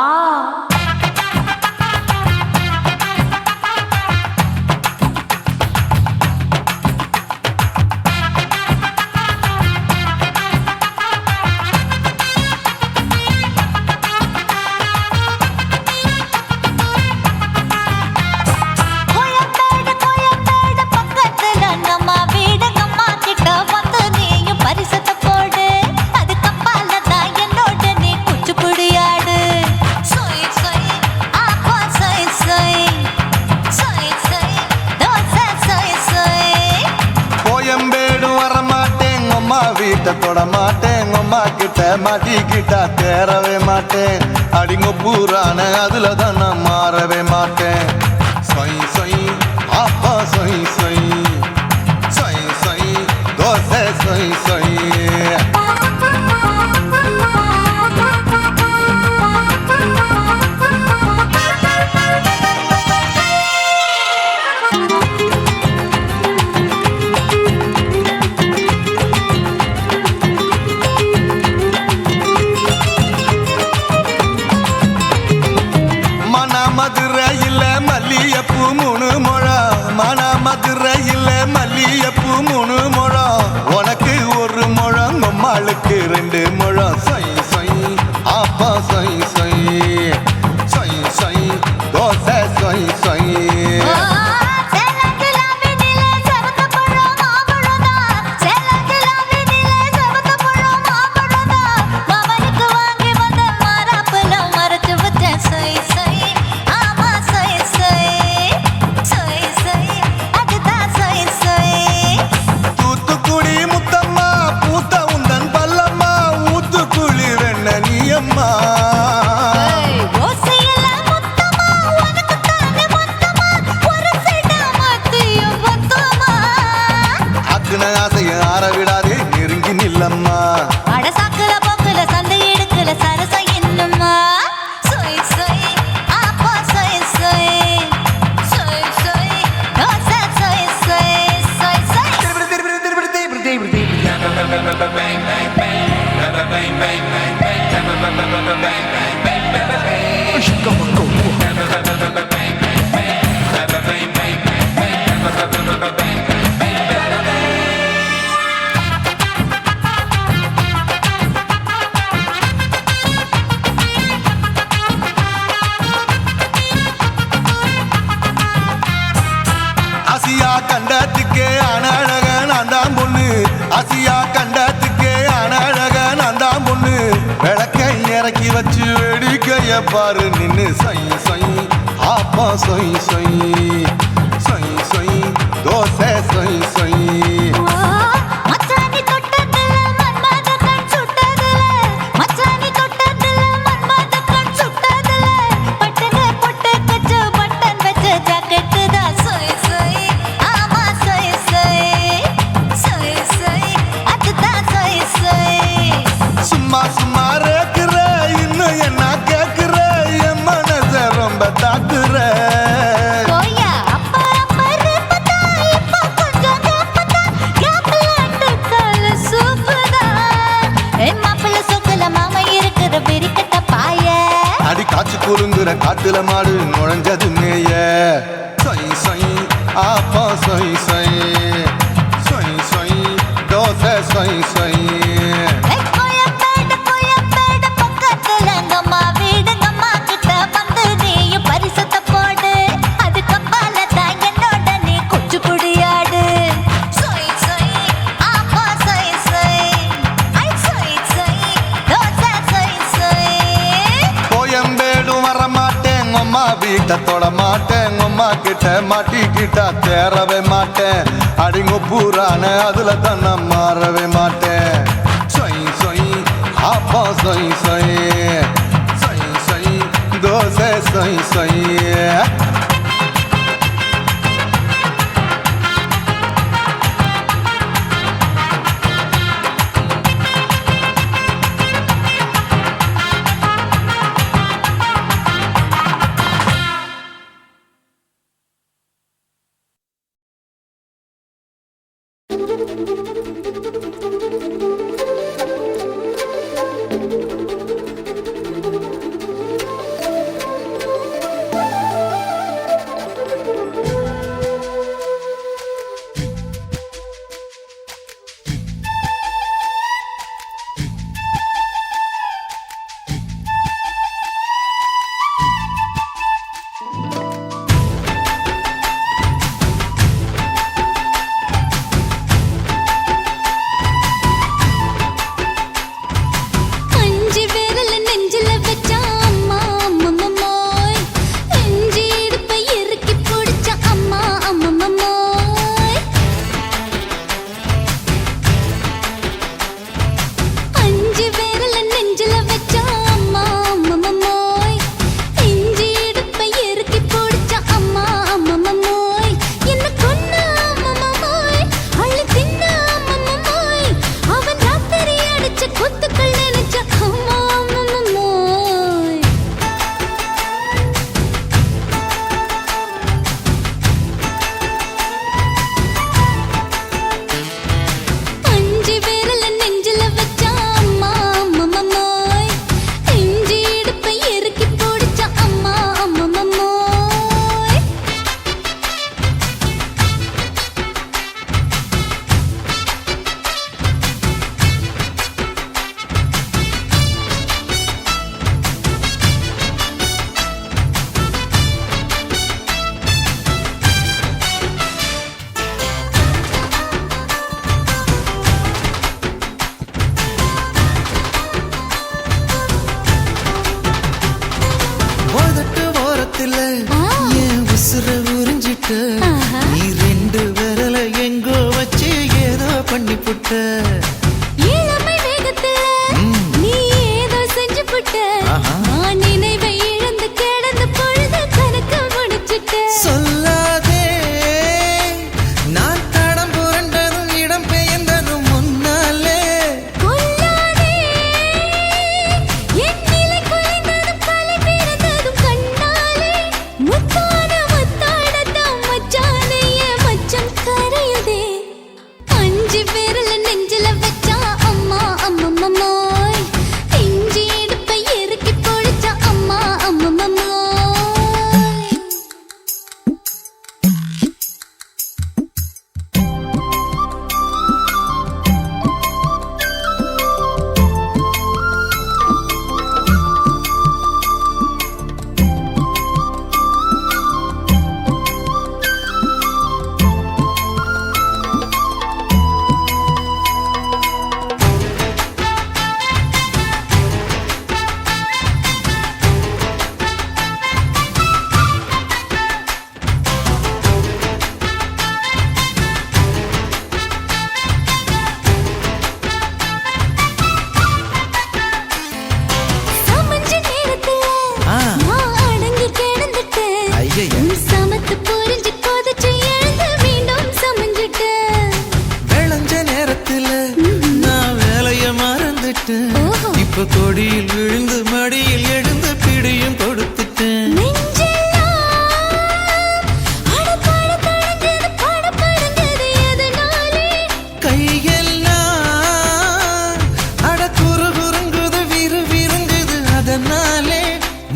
பரிசத்தை போடு, அது கப்பால தான் என்னோட நீ குச்சிப்புடியாடு. கிட்ட மாட்டிக்கிட்டா தேரவே மாட்டேன் அடிங்க பூரான அதுல தான் நான் மாறவே மாட்டேன் சொய் சொய் அப்பா சொய் சொய் சொய் சொய் தோசை சொய் சொய் மதுரையில் மல்லியப்பூ 3 முழம் மன மதுரையில் மல்லியப்பூ 3 முழம் உனக்கு 1 முழம் நம்மளுக்கு 2 முழம் சொய் சொய் அப்பா சொய் சொய் சொய் சொய் தோசை சொய் சொய் ஆரவிடாதே நெருங்கி நில்லம்மா அடசாக்குல போக்குல சந்தை எடுக்கல சரச என்னம்மா சொய் சொய் அப்பா சொய் சொய் சொய் சொய் தோசை சொய் சொய் சொய் சொய் ஆசியா கண்டத்துக்கே அனழக நான் தான் பொண்ணு ஆசியா கண்டத்துக்கே அனழக நான் தான் பொண்ணு விளக்கை இறக்கி வச்சு வேடிக்கைய பாரு நின்னு சொய் சொய் ஆப்பா சொய் சொய் சொய் சொய் தோசை சொய் சொய் மச்சானி தொட்டதுல மன்மத கண் சுட்டதுல மச்சானி தொட்டதுல மன்மத கண் சுட்டதுல பட்டங்க பொட்டு கச்சு பட்டன் வச்ச ஜாக்கெட் தான் சொய் சொய் ஆமா சொய் சொய் சொய் சொய் அதுதான் சொய் சொய் சும்மா சும்மா ரேக்குற இன்னும் என்ன கேக்குற என் மனச ரொம்ப தாக்குற கோயா அப்பா அப்பா ரப்பதா இப்போ கொஞ்சம் கேப்பதா கேப்பலாண்டு கால சூப்பரா மாப்பிள்ள சொக்கல மாமா இருக்கிற வெறிக்கட்ட பாய அடி காய்ச்சி குறுங்குற காட்டுல மாடு நுழைஞ்சது மேய சொய் சொய் ஆப்பா சொய் சொய் சொய் சொய் தோசை சொய் சொய் கோயம்பேடு பக்கத்துல எங்கம்மா வீடுங்கம்மா கிட்ட வந்து நீயும் பரிசத்தை போடு அதுக்கு பால தான் என்னோட நீ குச்சி குடியாடு சொய் சொய் ஆப்பா சொய் சொய் ஐ சொய் சொய் தோசை சொய் சொய் கோயம்பேடும் வர மாட்டேன் அம்மா வீட்டை தொட மாட்டேன் அம்மா கிட்ட மாட்டிக்கிட்டா தேரவே மாட்டேன் அடிங்க பூரான அதுல தான் நான் மாறவே மாட்டேன் சொய் சொய் ஆப்பா சொய் சொய் சொய் சொய் தோசை சொய் சொய் அஞ்சு ஓஹோ. இப்ப கொடியில் விழுந்து மடியில் எழுந்து பிடியும் கொடுத்துட்டேன். கையெல்லாம் அட குறு குறுங்குது விறு விருங்குது அதனாலே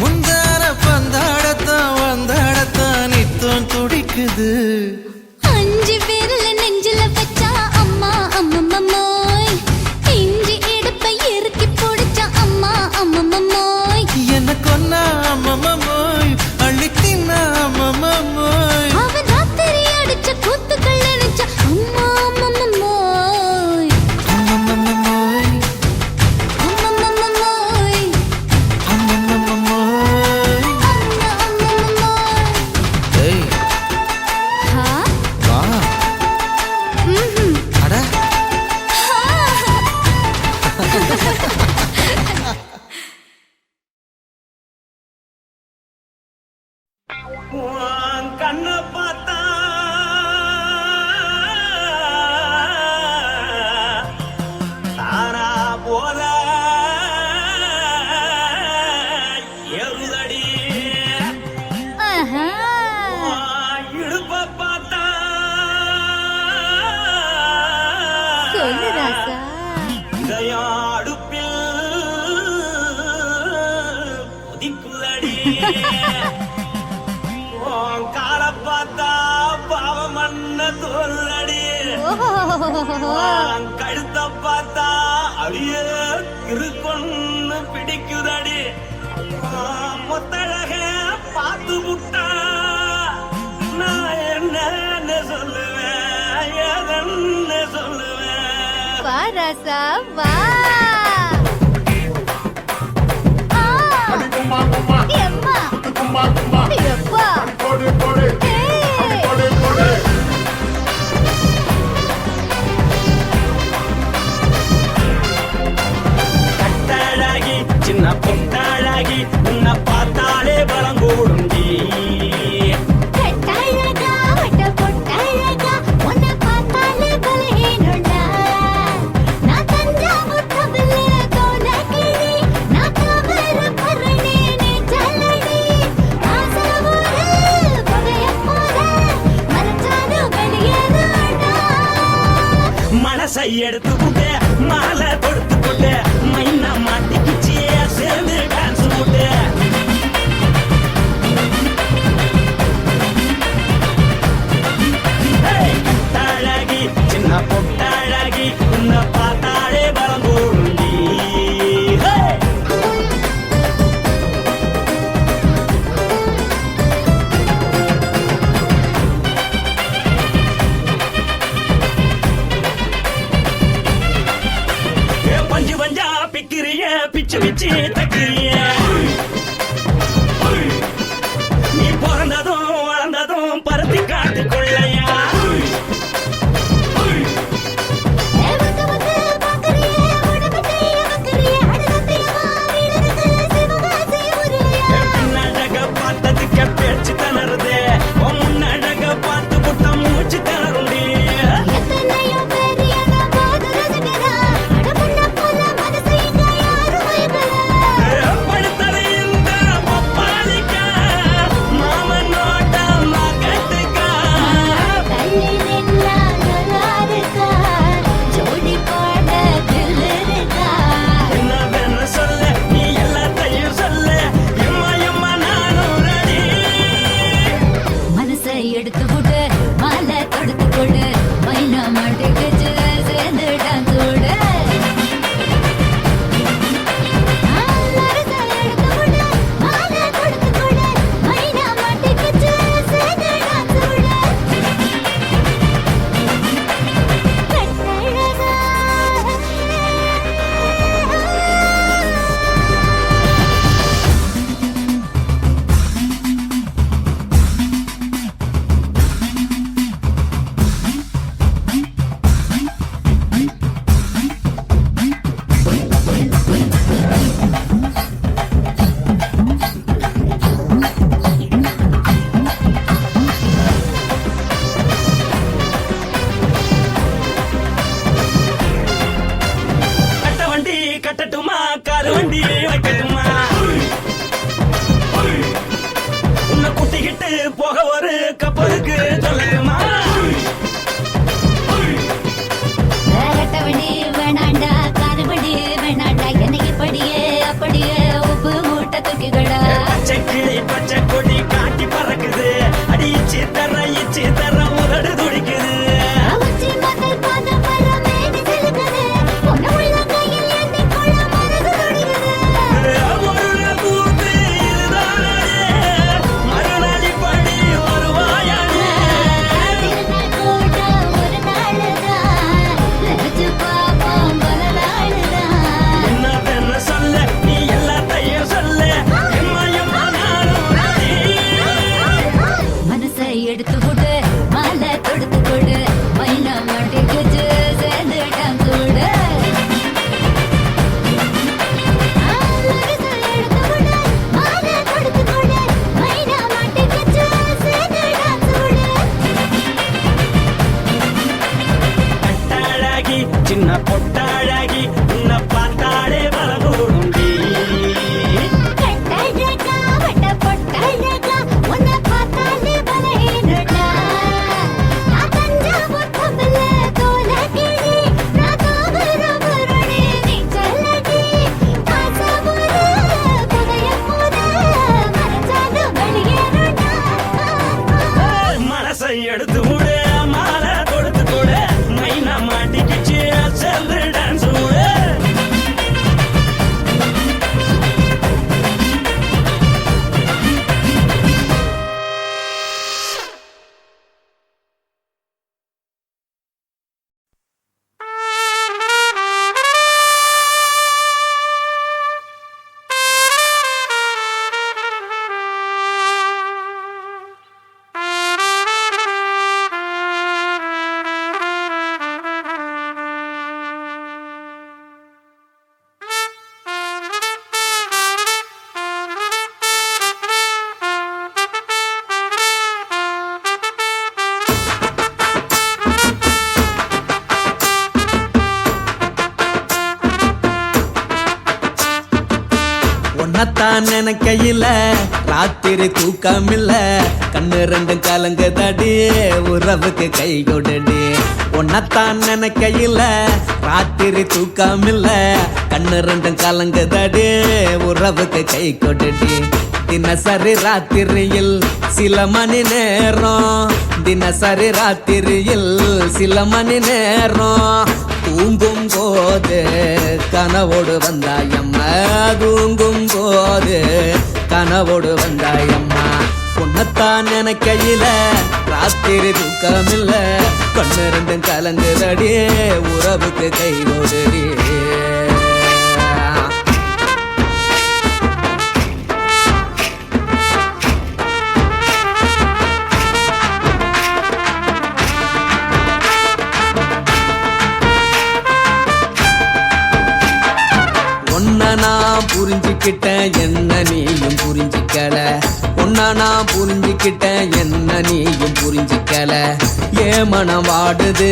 முந்தார பந்தாடத்தான் வந்தாடத்தான் நித்தம் துடிக்குது. அஞ்சு பேர்ல நெஞ்சில வச்சா அம்மா அம்மம்மோய், இஞ்சி எடுப்பை இறுக்கி பிடிச்சா அம்மா அம்மம்மோய், என்ன கொன்னா அம்மம்மோய் அள்ளி தின்னா அம்மம்மோய். அவன் ராத்திரி அடிச்ச கூத்துக்கள் நினைச்சா அம்மா அம்மம்மோய், அம்மம்மோய் அம்மம்மோய், அம்மம்மோய். அம்மா அம்மம்மோய். ஏய் ஹா? வா ம்ஹும். அட கண்ண பார்த்தா தாரா போல எருதடி ஆஹா. இடுப்ப பார்த்தா சொல்லு ராசா. இதயம் அடுப்பில் கொதிக்குதடி கால பார்த்தா பாவம் மண்ண தோல்லடி கழுத்த பார்த்தா அடியே இருக்குன்னு பிடிக்குதடி மொத்தழக பார்த்து விட்டா நான் என்ன சொல்லுவேன் ஏதென்ன சொல்லுவேன். வா ராசா வா. ஆ. எம்மா. எப்பா. ஏய். கட்டழகி சின்ன பொட்டழகி உன்னை பார்த்தாலே பலம் கூடுண்டி. கட்டழகா, வட்ட பொட்டழகா, உன்னை பார்த்தாலே பலஹீனம்டா. நான் தஞ்சாவூர் தவிலே கோலக்கிளி, நான் தாமரைப்பரணி நீச்சலடி. ஆசையூரில் புகையப் போல, மறைச்சாலும் வெளியேறாடா. மனசை எடுத்து புட்டு மாலை கொடுத்து புட்டு மைனா மாட்டிக்கிச்சியே சேர்ந்து டான்ஸ் போட்டு. கட்டழகி சின்ன பொட்டழகி உன்னை பார்த்தாலே பலம் கூடுண்டி. பஞ்சு பஞ்சா பிக்கிறிய பிச்சு பிச்சு தக்கிறிய. நீ பிறந்ததும் வளர்ந்ததும் பருத்தி காட்டுக்குள்ளையா. வந்து வந்து பார்க்கறியே, உடம்பு செய்ய வைக்கறியே, அடுத்தத்தையமா வீடு இருக்கு சிவகாசி ஊருலையா. பின்னழக பார்த்ததுக்கு பேச்சு திணறுது, உன் முன்னழக பார்த்து புட்ட மூச்சு திணறுண்டி. எத்தனையோ பேர் என்ன போது ரசிக்கிறா, அட முன்ன போல மனசு இங்க யாரும் வைக்கல. படுத்த காரு வண்டி வைக்கட்டுமா உன்னை கூட்டிக்கிட்டு போக ஒரு கப்பலுக்கு சொல்லட்டுமா வேணாண்டா காது வண்டி வேணாண்டா என்னைக்கு படியே அப்படியே உப்பு மூட்டை தூக்கிக்கடா பச்சை கிளி பச்சை கொடி காட்டி பறக்குது அடி இச்சி தர உதடு துடிக்குது எடுத்து கொடு மாலை தொடுத்து கொடு மைனா மாட்டிக்கு சேர்ந்துட்டான் கூட பட்டாழகி சின்ன பொட்டாழகி உன்னை பார்த்தாலே வரகூடுண்டி மனசை எடுத்து விடு மாலை தொடுத்து கொடு மைனா மாட்டிக்கிச்சு செல்லு டான்ஸ் விடு உன்னத்தான் நினைக்கையில ராத்திரி தூக்கமில்ல கண்ணு ரெண்டும் கலங்குதடி உறவுக்கு கை கொடுடி உன்னத்தான் நினைக்கையில ராத்திரி தூக்கமில்ல கண்ணு ரெண்டும் கலங்குதடி உறவுக்கு கை கொடுடி தினசரி ராத்திரியில் சில மணி நேரம் தினசரி ராத்திரியில் சில மணி நேரம் தூங்கும் போது கனவோடு வந்தாயம்மா தூங்கும் போது கனவோடு வந்தாயம்மா உன்னத்தான் நினைக்கையில ராத்திரி தூக்கமில்ல கண்ணு ரெண்டும் கலங்குதடி உறவுக்கு கை ஓடுடி நான் புரிஞ்சுக்கிட்டேன் என்ன நீயும் புரிஞ்சிக்கல உன்ன நான் புரிஞ்சுக்கிட்டேன் என்ன நீயும் புரிஞ்சிக்கல ஏ மனம் வாடுது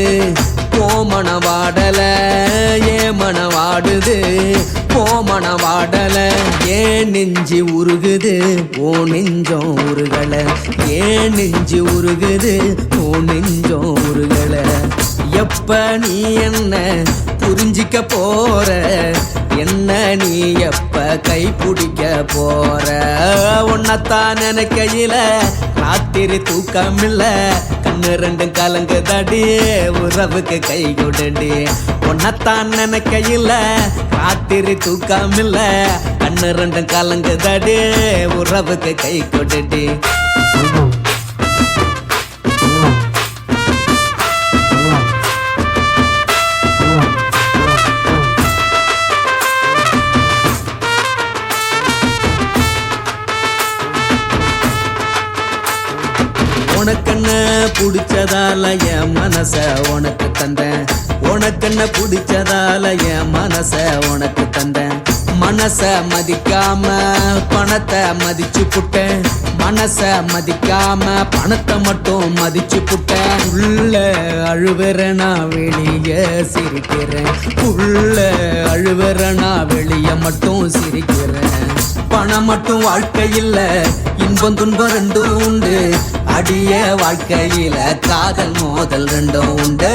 போ மனம் வாடல ஏ மனம் வாடுது போ மனம் வாடல ஏன் நெஞ்சு உருகுது ஓ நெஞ்சம் உருகல ஏன் நெஞ்சு உருகுது ஓ நெஞ்சம் உருகல எப்ப நீ என்ன புரிஞ்சிக்க போற என்ன நீ எப்ப கை பிடிக்க போற உன்னத்தான் நினைக்கையில ராத்திரி தூக்கமில்ல கண்ணு ரெண்டும் கலங்குதடி உறவுக்கு கை கொடுடி உன்னத்தான் நினைக்கையில ராத்திரி தூக்கமில்ல கண்ணு ரெண்டும் கலங்குதடி உறவுக்கு கை கொடுடி உனக்கென்ன பிடிச்சதால என் மனச உனக்கு தந்தேன் உனக்கென்ன பிடிச்சதால என் மனச உனக்கு தந்தேன் மன மனச மதிக்காம பணத்தை மதிச்சு புட்டேன், மனச மதிக்காம பணத்தை மட்டும் மதிச்சு புட்டேன். உள்ள அழுவுறனா வெளிய சிரிக்கிறேன், உள்ள அழுவுறனா வெளிய மட்டும் சிரிக்கிறேன். பணம் மட்டும் வாழ்க்கையில் இன்பம் துன்பம் ரெண்டும் உண்டு, அடிய வாழ்க்கையில காதல் மோதல் ரெண்டும் உண்டு.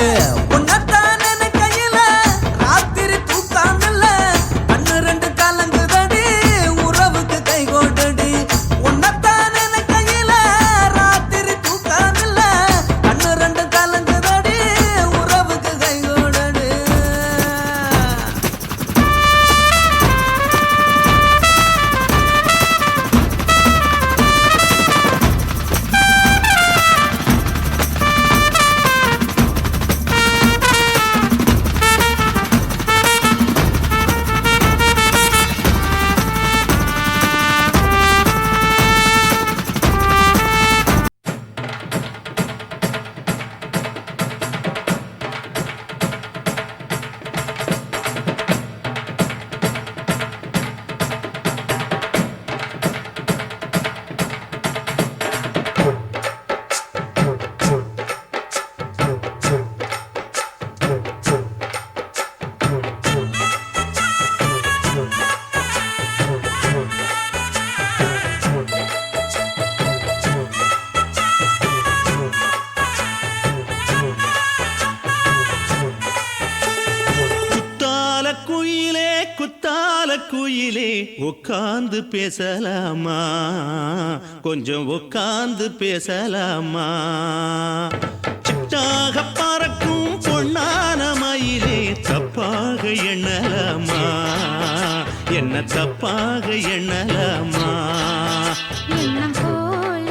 உன்னத்தான் நினைக்கையில ராத்திரி தூக்கம் இல்ல, கண்ணு ரெண்டு கலங்குதடி உறவுக்கு கை கோட்டடி. உன்னத்தான் நினைக்கையில ராத்திரி தூக்கம் இல்ல, கண்ணு ரெண்டு கலங்குதடி உறவுக்கு கை கோட்டடி. குத்தால குயிலே உட்கார்ந்து பேசலாமா, கொஞ்சம் உட்கார்ந்து பேசலாமா. சிட்டாக பறக்கும் பொன்னான மயிலே தப்பாக எண்ணலாமா, என்ன தப்பாக எண்ணலாமா. எண்ணம் போல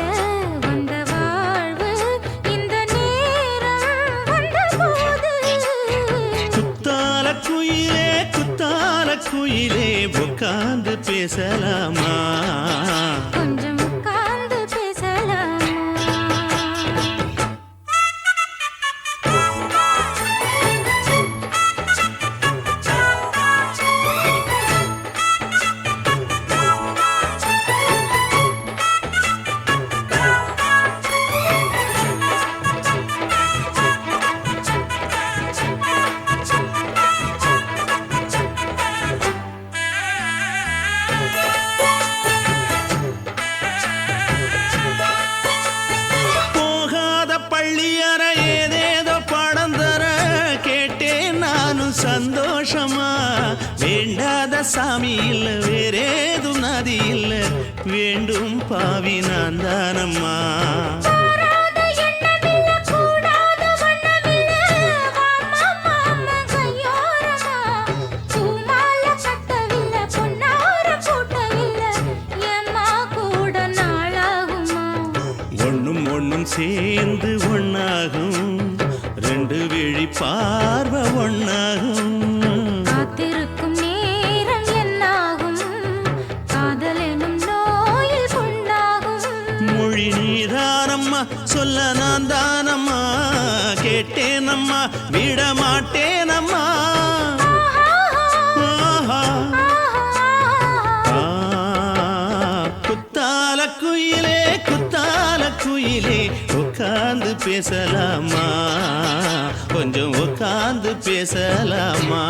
வந்த வாழ்வு இந்த நேரம் வந்தபோது. குத்தால குயிலே குத்தால குயிலே உட்கார்ந்து பேசலாமா, கொஞ்சம் உட்கார்ந்து பேசலாமா. போகாத பள்ளியற ஏதேதோ பாடம் தர கேட்டேன் நானும் சந்தோஷமா. வேண்டாத சாமி இல்ல வேறேதும் நதி இல்ல, வேண்டும் பாவி நான் தானம்மா. கூடாத எண்ணமில்ல, கூடாத வண்ணமில்ல, வாமா மாமா கையோரமா. பூமால கட்டவில்லை, பொன்னார கூட்டவில்லை, ஏம்மா கூட நாளாகுமா. ஒண்ணும் ஒண்ணும் சேர்ந்து ஒண்ணாகும், ரெண்டு விழி பார்வை ஒண்ணாகும். காத்திருக்கும் நேரம் என்னாகும், காதல் எனும் நோயில் புண்ணாகும். மொழி நீதானம்மா, சொல்ல நான் தானம்மா, கேட்டேனம்மா விட மாட்டேனம்மா. ஆஹா. குத்தால குயிலே குத்தால குயிலே உட்கார்ந்து பேசலாமா, கொஞ்சம் உட்கார்ந்து பேசலாமா.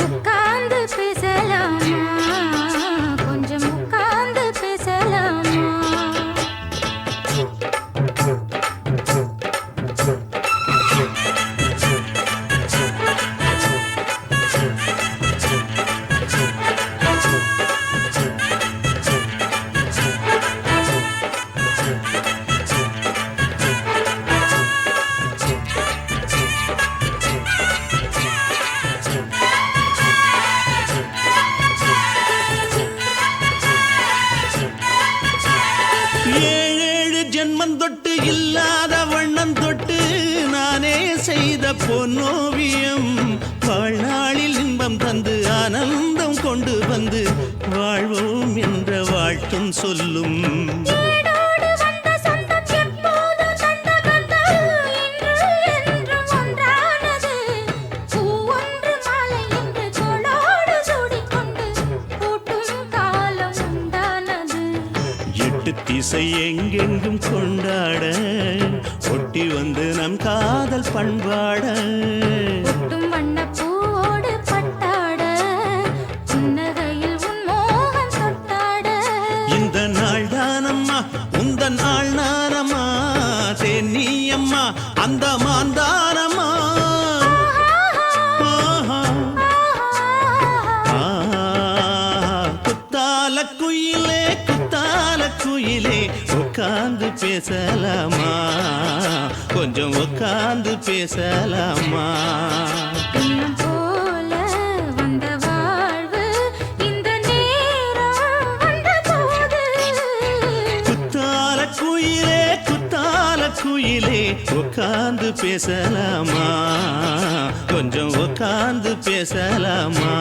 உட்கார்ந்து பேசலாமா, கொஞ்சம் உட்கார்ந்து பேசலாமா. ஏழேழு ஜென்மம் தொட்டு இல்லாத வண்ணம் தொட்டு நானே செய்த பொன்னோவியம், வாழ்நாளில் இன்பம் தந்து ஆனந்தம் கொண்டு வந்து வாழ்வோம் என்ற வாழ்த்தும் சொல்லும். ஏடோடு வந்த சொந்தம் எப்போதும் தந்த பந்தம், இன்று என்றும் ஒன்றானது. பூ ஒன்று மாலை என்று தோளோடு சூடிக்கொண்டு இசை எங்கெங்கும் கொண்டாட ஒட்டி வந்து நம் காதல் பண்பாட ஒட்டும் வண்ணப்பூவோடு பட்டாட புன்னகையில் உன் மோகன் தொட்டாட இந்த நாள் தானம்மா உந்த நாள் நானம்மா தென்னியம்மா அந்த மாந்தானம்மா குத்தால குயிலே குத்தால குயிலே உட்கார்ந்து பேசலாமா கொஞ்சம் உட்கார்ந்து பேசலாமா இன்னும் போல வந்த வாழ்வு இந்த நேரம் வந்த போது குத்தால குயிலே உட்கார்ந்து பேசலாமா கொஞ்சம் உட்கார்ந்து பேசலாமா